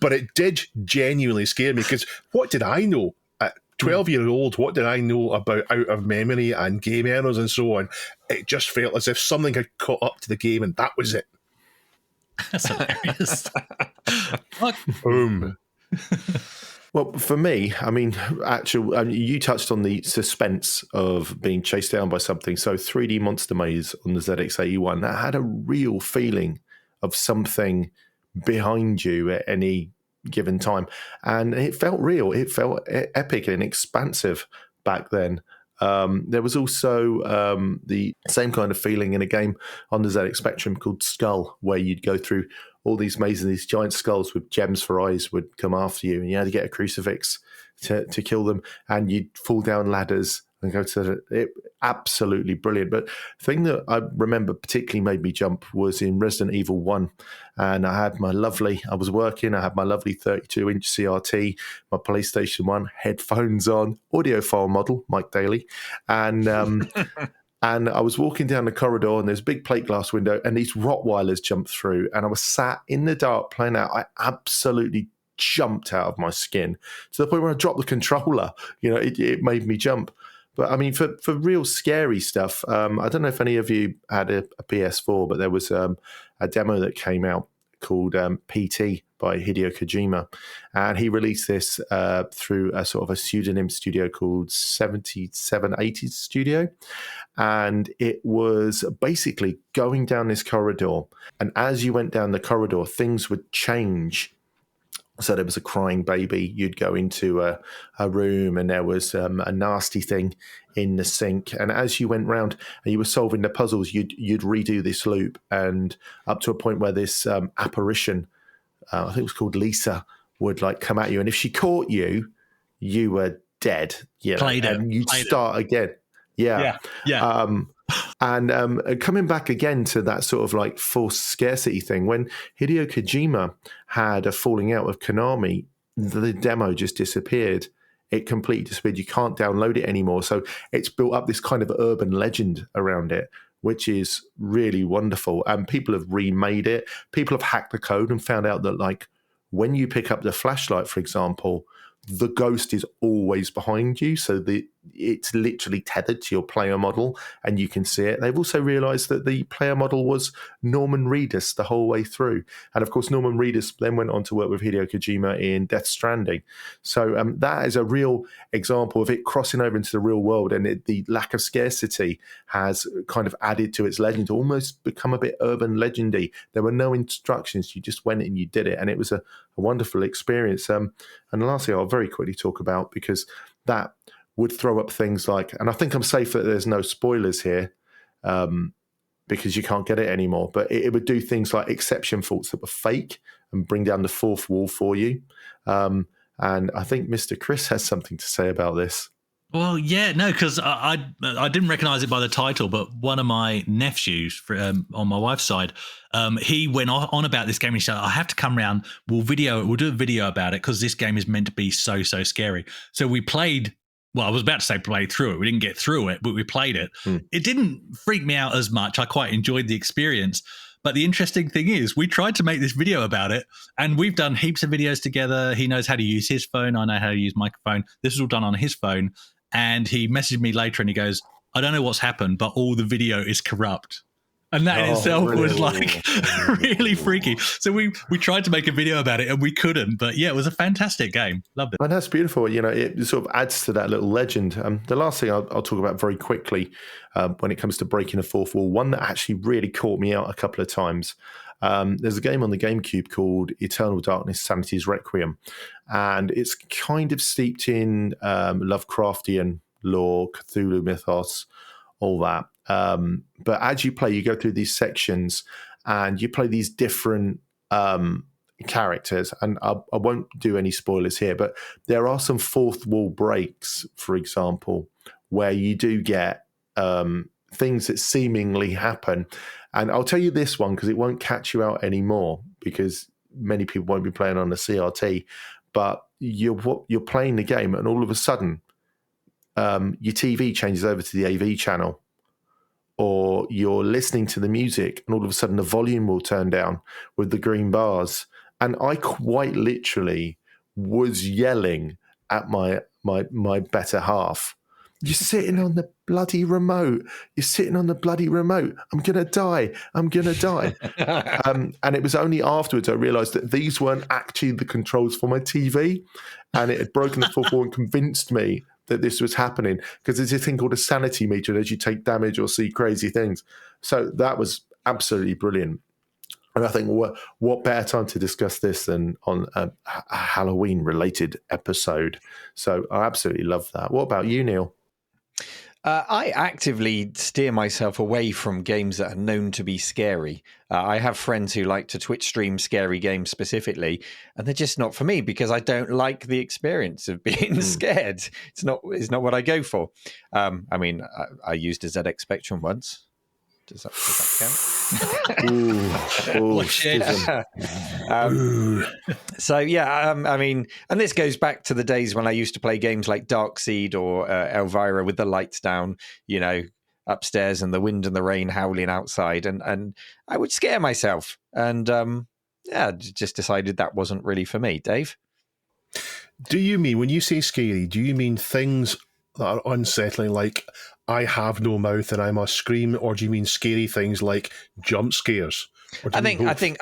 But it did genuinely scare me, because what did I know at 12-year-old, what did I know about out of memory and game errors and so on? It just felt as if something had caught up to the game, and that was it. That's hilarious. Boom. Well, for me, I mean, you touched on the suspense of being chased down by something. So 3D Monster Maze on the ZX81, that had a real feeling of something behind you at any given time. And it felt real. It felt epic and expansive back then. There was also the same kind of feeling in a game on the ZX Spectrum called Skull, where you'd go through all these mazes, these giant skulls with gems for eyes would come after you, and you had to get a crucifix to kill them, and you'd fall down ladders and go to it. Absolutely brilliant. But the thing that I remember particularly made me jump was in Resident Evil 1, and I had my lovely 32-inch CRT, my PlayStation 1, headphones on, audiophile model, Mike Daly, and and I was walking down the corridor, and there's a big plate glass window, and these Rottweilers jumped through, and I was sat in the dark playing out. I absolutely jumped out of my skin to the point where I dropped the controller. It made me jump. But I mean, for real scary stuff, I don't know if any of you had a PS4, but there was a demo that came out called PT by Hideo Kojima, and he released this through a sort of a pseudonym studio called 7780 Studio, and it was basically going down this corridor, and as you went down the corridor, things would change. So there was a crying baby. You'd go into a room, and there was a nasty thing in the sink. And as you went round and you were solving the puzzles, you'd redo this loop, and up to a point where this apparition, I think it was called Lisa, would like come at you. And if she caught you, you were dead. And you'd start again. Yeah. And coming back again to that sort of like forced scarcity thing, when Hideo Kojima had a falling out with Konami, the demo just disappeared. It completely disappeared. You can't download it anymore. So it's built up this kind of urban legend around it, which is really wonderful. And people have remade it. People have hacked the code and found out that, like, when you pick up the flashlight, for example, the ghost is always behind you, so it's literally tethered to your player model, and you can see it. They've also realised that the player model was Norman Reedus the whole way through, and of course Norman Reedus then went on to work with Hideo Kojima in Death Stranding. So that is a real example of it crossing over into the real world, and the lack of scarcity has kind of added to its legend, almost become a bit urban legendy. There were no instructions; you just went and you did it, and it was a wonderful experience. And the last thing I'll very quickly talk about, because that would throw up things like, and I think I'm safe that there's no spoilers here, because you can't get it anymore, but it would do things like exception faults that were fake and bring down the fourth wall for you. And I think Mr. Chris has something to say about this. Well, yeah, no, because I didn't recognize it by the title, but one of my nephews on my wife's side, he went on about this game, and he said, I have to come round, we'll do a video about it, because this game is meant to be so scary. So we played, well, I was about to say play through it. We didn't get through it, but we played it. It didn't freak me out as much. I quite enjoyed the experience. But the interesting thing is, we tried to make this video about it, and we've done heaps of videos together. He knows how to use his phone. I know how to use microphone. This is all done on his phone. And he messaged me later and he goes, I don't know what's happened, but all the video is corrupt. And that in itself was like really freaky. So we tried to make a video about it and we couldn't. But yeah, it was a fantastic game. Loved it. And that's beautiful. It sort of adds to that little legend. The last thing I'll talk about very quickly when it comes to breaking a fourth wall, one that actually really caught me out a couple of times. There's a game on the GameCube called Eternal Darkness, Sanity's Requiem. And it's kind of steeped in Lovecraftian lore, Cthulhu mythos, all that. But as you play, you go through these sections and you play these different characters. And I won't do any spoilers here, but there are some fourth wall breaks, for example, where you do get things that seemingly happen. And I'll tell you this one because it won't catch you out anymore, because many people won't be playing on the CRT. But you're playing the game, and all of a sudden, your TV changes over to the AV channel, or you're listening to the music, and all of a sudden the volume will turn down with the green bars. And I quite literally was yelling at my my better half. You're sitting on the bloody remote. You're sitting on the bloody remote. I'm going to die. I'm going to die. And it was only afterwards I realised that these weren't actually the controls for my TV. And it had broken the fourth wall and convinced me that this was happening. Because there's a thing called a sanity meter as you take damage or see crazy things. So that was absolutely brilliant. And I think what better time to discuss this than on a Halloween-related episode. So I absolutely love that. What about you, Neil? I actively steer myself away from games that are known to be scary. I have friends who like to Twitch stream scary games specifically, and they're just not for me because I don't like the experience of being scared. It's not what I go for. I mean, I used a ZX Spectrum once. Does that count? So yeah, I mean, and this goes back to the days when I used to play games like Darkseid or Elvira with the lights down, upstairs and the wind and the rain howling outside, and I would scare myself, and just decided that wasn't really for me. Dave, do you mean when you say scary? Do you mean things that are unsettling, like I have no mouth and I must scream, or do you mean scary things like jump scares? I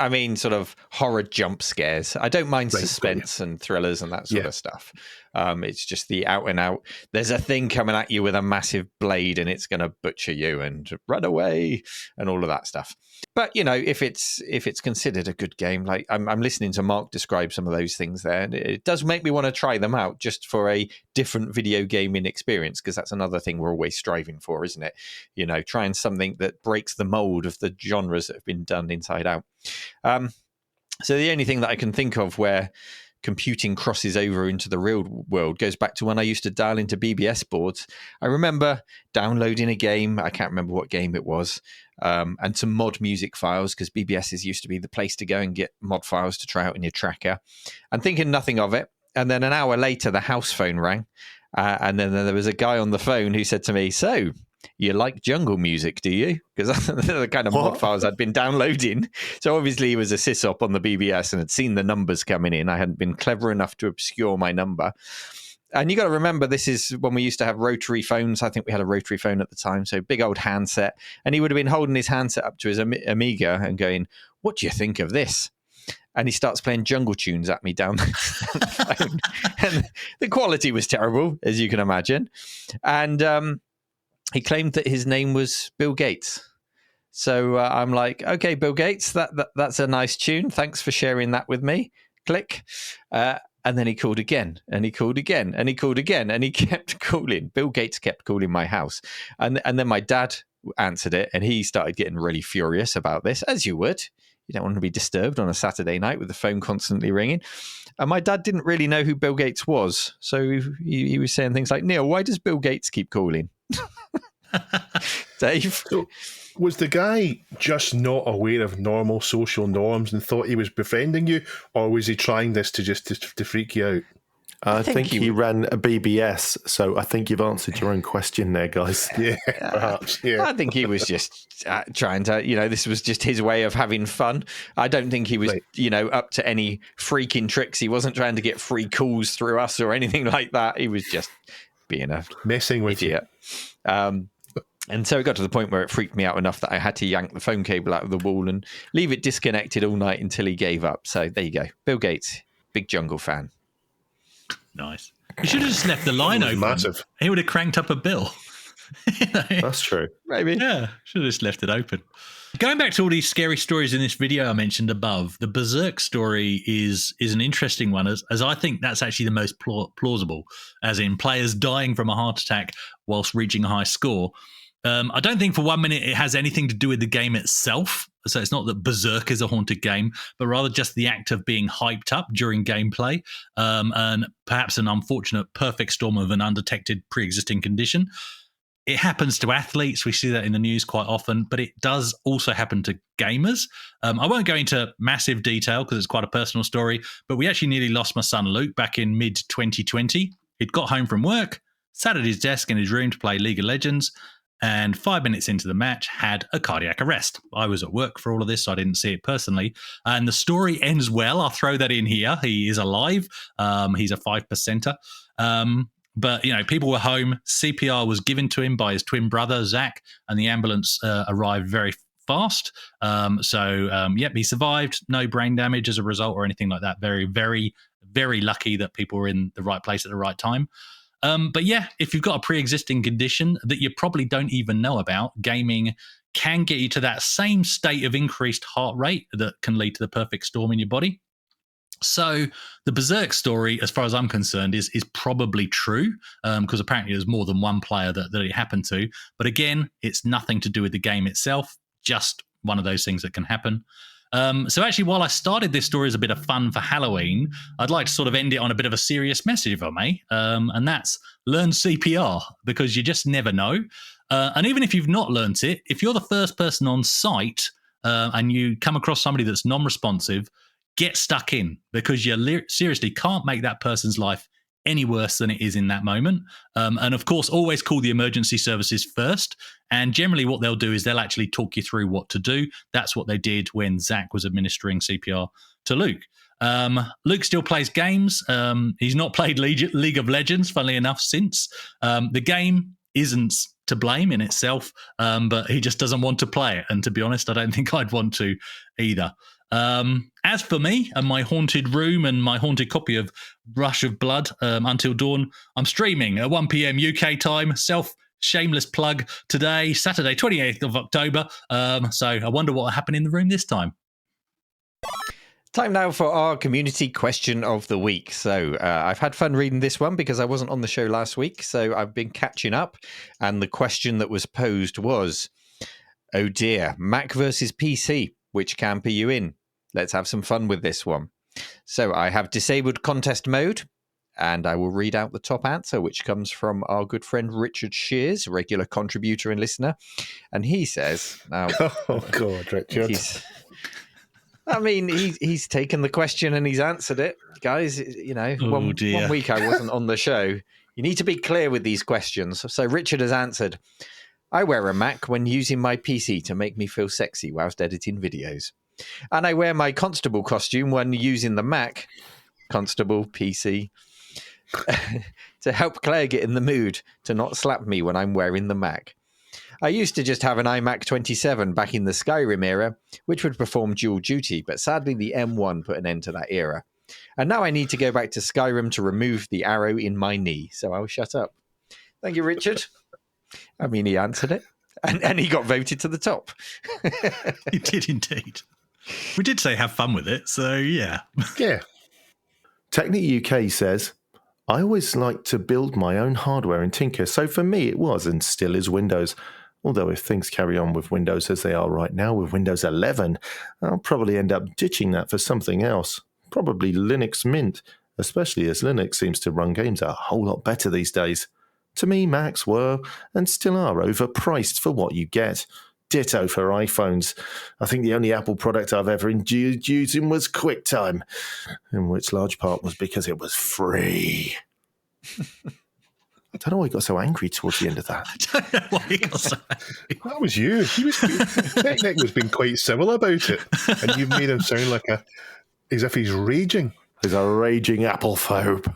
mean sort of horror jump scares. I don't mind suspense and thrillers and that sort of stuff. It's just the out and out. There's a thing coming at you with a massive blade and it's going to butcher you and run away and all of that stuff. But if it's considered a good game, like I'm listening to Mark describe some of those things there, and it does make me want to try them out just for a different video gaming experience, because that's another thing we're always striving for, isn't it? Trying something that breaks the mold of the genres that have been done inside out. So the only thing that I can think of where computing crosses over into the real world goes back to when I used to dial into BBS boards. I remember downloading a game, I can't remember what game it was, and some mod music files, because BBSs used to be the place to go and get mod files to try out in your tracker, and thinking nothing of it. And then an hour later, the house phone rang, and then there was a guy on the phone who said to me, "So, you like jungle music, do you?" Because the kind of mod files I'd been downloading. So obviously he was a sysop on the BBS and had seen the numbers coming in. I hadn't been clever enough to obscure my number. And you got to remember, this is when we used to have rotary phones. I think we had a rotary phone at the time, so big old handset. And he would have been holding his handset up to his Amiga and going, "What do you think of this?" And he starts playing jungle tunes at me down the phone. And the quality was terrible, as you can imagine. And he claimed that his name was Bill Gates. So I'm like, okay, Bill Gates, that's a nice tune. Thanks for sharing that with me. Click. And then he called again, and he called again, and he called again, and he kept calling. Bill Gates kept calling my house. And then my dad answered it, and he started getting really furious about this, as you would. You don't want to be disturbed on a Saturday night with the phone constantly ringing. And my dad didn't really know who Bill Gates was. So he was saying things like, "Neil, why does Bill Gates keep calling?" Dave? So, was the guy just not aware of normal social norms and thought he was befriending you, or was he trying this to freak you out? I think he ran a BBS, so I think you've answered your own question there, guys. Yeah, perhaps. Yeah, I think he was just trying to, this was just his way of having fun. I don't think he was, up to any freaking tricks. He wasn't trying to get free calls through us or anything like that. He was just being a messing with idiot. And so it got to the point where it freaked me out enough that I had to yank the phone cable out of the wall and leave it disconnected all night until he gave up. So there you go. Bill Gates, big jungle fan. Nice. You should have just left the line open. Massive. He would have cranked up a bill. That's true. Maybe. Yeah, should have just left it open. Going back to all these scary stories in this video I mentioned above, the Berserk story is an interesting one, as I think that's actually the most plausible, as in players dying from a heart attack whilst reaching a high score. I don't think for 1 minute it has anything to do with the game itself. So it's not that Berserk is a haunted game, but rather just the act of being hyped up during gameplay, and perhaps an unfortunate perfect storm of an undetected pre-existing condition. It happens to athletes. We see that in the news quite often, but it does also happen to gamers. I won't go into massive detail because it's quite a personal story, but we actually nearly lost my son Luke back in mid-2020. He'd got home from work, sat at his desk in his room to play League of Legends, and 5 minutes into the match had a cardiac arrest. I was at work for all of this, so I didn't see it personally. And the story ends well. I'll throw that in here. He is alive. He's a 5%er. But, people were home. CPR was given to him by his twin brother, Zach, and the ambulance arrived very fast. He survived. No brain damage as a result or anything like that. Very, very, very lucky that people were in the right place at the right time. If you've got a pre-existing condition that you probably don't even know about, gaming can get you to that same state of increased heart rate that can lead to the perfect storm in your body. So the Berserk story, as far as I'm concerned, is probably true because apparently there's more than one player that it happened to. But again, it's nothing to do with the game itself, just one of those things that can happen. So actually, while I started this story as a bit of fun for Halloween, I'd like to sort of end it on a bit of a serious message, if I may. And that's learn CPR, because you just never know. And even if you've not learnt it, if you're the first person on site and you come across somebody that's non-responsive, get stuck in, because you seriously can't make that person's life any worse than it is in that moment. And of course, always call the emergency services first. And generally what they'll do is they'll actually talk you through what to do. That's what they did when Zach was administering CPR to Luke. Luke still plays games. He's not played League of Legends, funnily enough, since. The game isn't to blame in itself, but he just doesn't want to play it. And to be honest, I don't think I'd want to either. As for me and my haunted room and my haunted copy of Rush of Blood, Until Dawn, I'm streaming at 1 p.m. UK time. Shameless plug today, Saturday, 28th of October. So I wonder what will happen in the room this time. Time now for our community question of the week. So I've had fun reading this one because I wasn't on the show last week. So I've been catching up. And the question that was posed was, oh dear, Mac versus PC, which camp are you in? Let's have some fun with this one. So I have disabled contest mode, and I will read out the top answer, which comes from our good friend Richard Shears, regular contributor and listener. And he says, now, oh, God, Richard. He's taken the question and he's answered it. Guys, one week I wasn't on the show. You need to be clear with these questions. So Richard has answered, I wear a Mac when using my PC to make me feel sexy whilst editing videos. And I wear my constable costume when using the Mac, constable PC, to help Claire get in the mood to not slap me when I'm wearing the Mac. I used to just have an iMac 27 back in the Skyrim era, which would perform dual duty, but sadly the M1 put an end to that era. And now I need to go back to Skyrim to remove the arrow in my knee, so I'll shut up. Thank you, Richard. He answered it, and he got voted to the top. He did indeed. We did say have fun with it, so yeah. Yeah. Technic UK says, I always like to build my own hardware and tinker, so for me it was and still is Windows. Although if things carry on with Windows as they are right now with Windows 11, I'll probably end up ditching that for something else. Probably Linux Mint, especially as Linux seems to run games a whole lot better these days. To me, Macs were, and still are, overpriced for what you get. Ditto for iPhones. I think the only Apple product I've ever enjoyed using was QuickTime, in which large part was because it was free. I don't know why he got so angry towards the end of that. I don't know why he got so angry. That was you. Nick was being quite civil about it, and you've made him sound as if he's raging. He's a raging Apple phobe.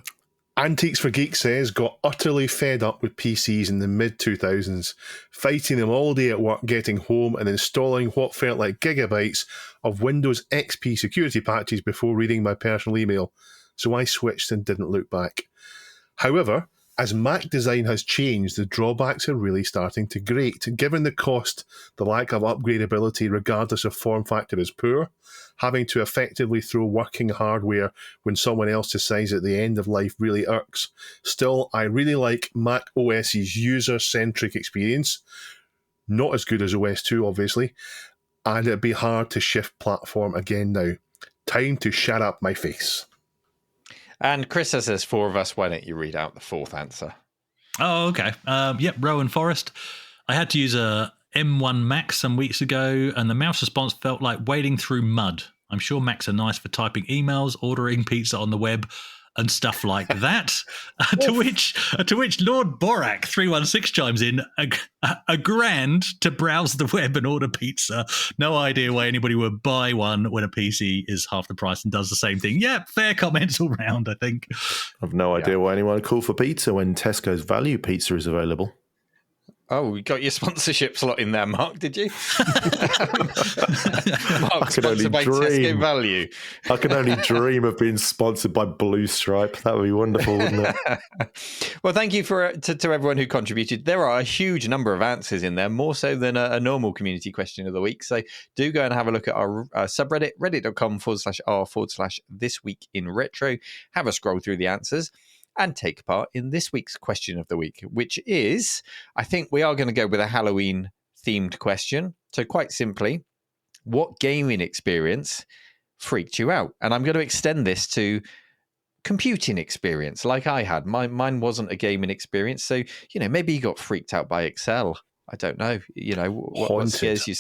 Antiques for Geeks says, got utterly fed up with PCs in the mid-2000s, fighting them all day at work, getting home and installing what felt like gigabytes of Windows XP security patches before reading my personal email. So I switched and didn't look back. However, as Mac design has changed, the drawbacks are really starting to grate. Given the cost, the lack of upgradability regardless of form factor is poor. Having to effectively throw working hardware when someone else decides at the end of life really irks. Still, I really like Mac OS's user-centric experience. Not as good as OS 2, obviously. And it'd be hard to shift platform again now. Time to shut up my face. And Chris says there's four of us. Why don't you read out the fourth answer? Oh, okay. Rowan Forrest. I had to use a M1 Max some weeks ago, and the mouse response felt like wading through mud. I'm sure Macs are nice for typing emails, ordering pizza on the web, and stuff like that. to which Lord Borak 316 chimes in, a grand to browse the web and order pizza. No idea why anybody would buy one when a PC is half the price and does the same thing. Yeah, fair comments all round, I think. I've no idea why anyone would call for pizza when Tesco's value pizza is available. Oh, we got your sponsorship slot in there, Mark, did you? Mark, sponsored by Tesco Value. I can only dream of being sponsored by Blue Stripe. That would be wonderful, wouldn't it? Well, thank you to everyone who contributed. There are a huge number of answers in there, more so than a normal community question of the week. So do go and have a look at our subreddit, reddit.com/r/thisweekinretro. Have a scroll through the answers and take part in this week's question of the week, which is, I think we are going to go with a Halloween-themed question. So quite simply, what gaming experience freaked you out? And I'm going to extend this to computing experience like I had. Mine wasn't a gaming experience. So, maybe you got freaked out by Excel. I don't know. What scares you.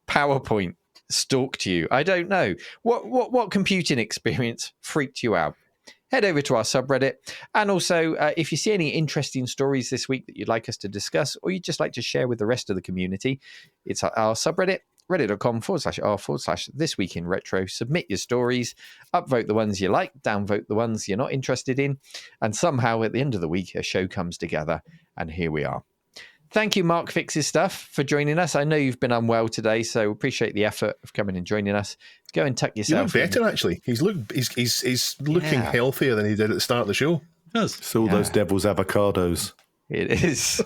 PowerPoint stalked you. I don't know. What computing experience freaked you out? Head over to our subreddit. And also, if you see any interesting stories this week that you'd like us to discuss, or you'd just like to share with the rest of the community, it's our subreddit, reddit.com/r/thisweekinretro. Submit your stories, upvote the ones you like, downvote the ones you're not interested in. And somehow at the end of the week, a show comes together. And here we are. Thank you, Mark Fixes Stuff, for joining us. I know you've been unwell today, so appreciate the effort of coming and joining us. Go and tuck yourself. You look better, actually. He's looking healthier than he did at the start of the show. It's all those devil's avocados. It is.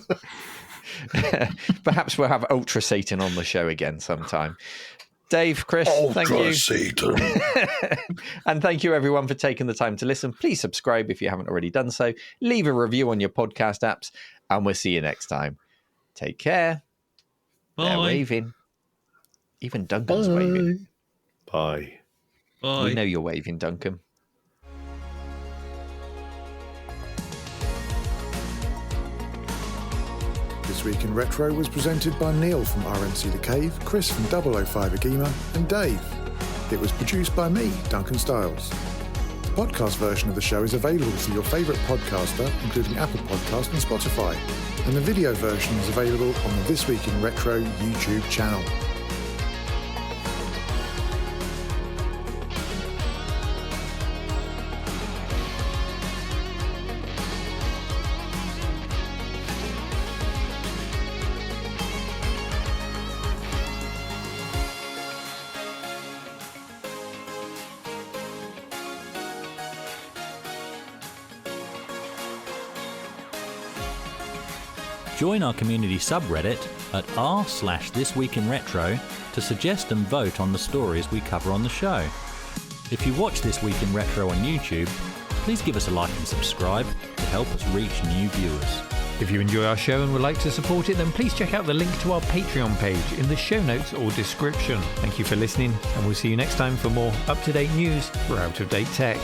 Perhaps we'll have Ultra Satan on the show again sometime. Dave, Chris, thank you. Ultra Satan. And thank you, everyone, for taking the time to listen. Please subscribe if you haven't already done so. Leave a review on your podcast apps, and we'll see you next time. Take care. Bye. They're waving. Even Duncan's waving. Bye. Bye. We know you're waving, Duncan. This Week in Retro was presented by Neil from RMC The Cave, Chris from 005 AGIMA, and Dave. It was produced by me, Duncan Styles. The podcast version of the show is available through your favourite podcaster, including Apple Podcasts and Spotify, and the video version is available on the This Week in Retro YouTube channel. Join our community subreddit at r/thisweekinretro to suggest and vote on the stories we cover on the show. If you watch This Week in Retro on YouTube, please give us a like and subscribe to help us reach new viewers. If you enjoy our show and would like to support it, then please check out the link to our Patreon page in the show notes or description. Thank you for listening, and we'll see you next time for more up-to-date news for out-of-date tech.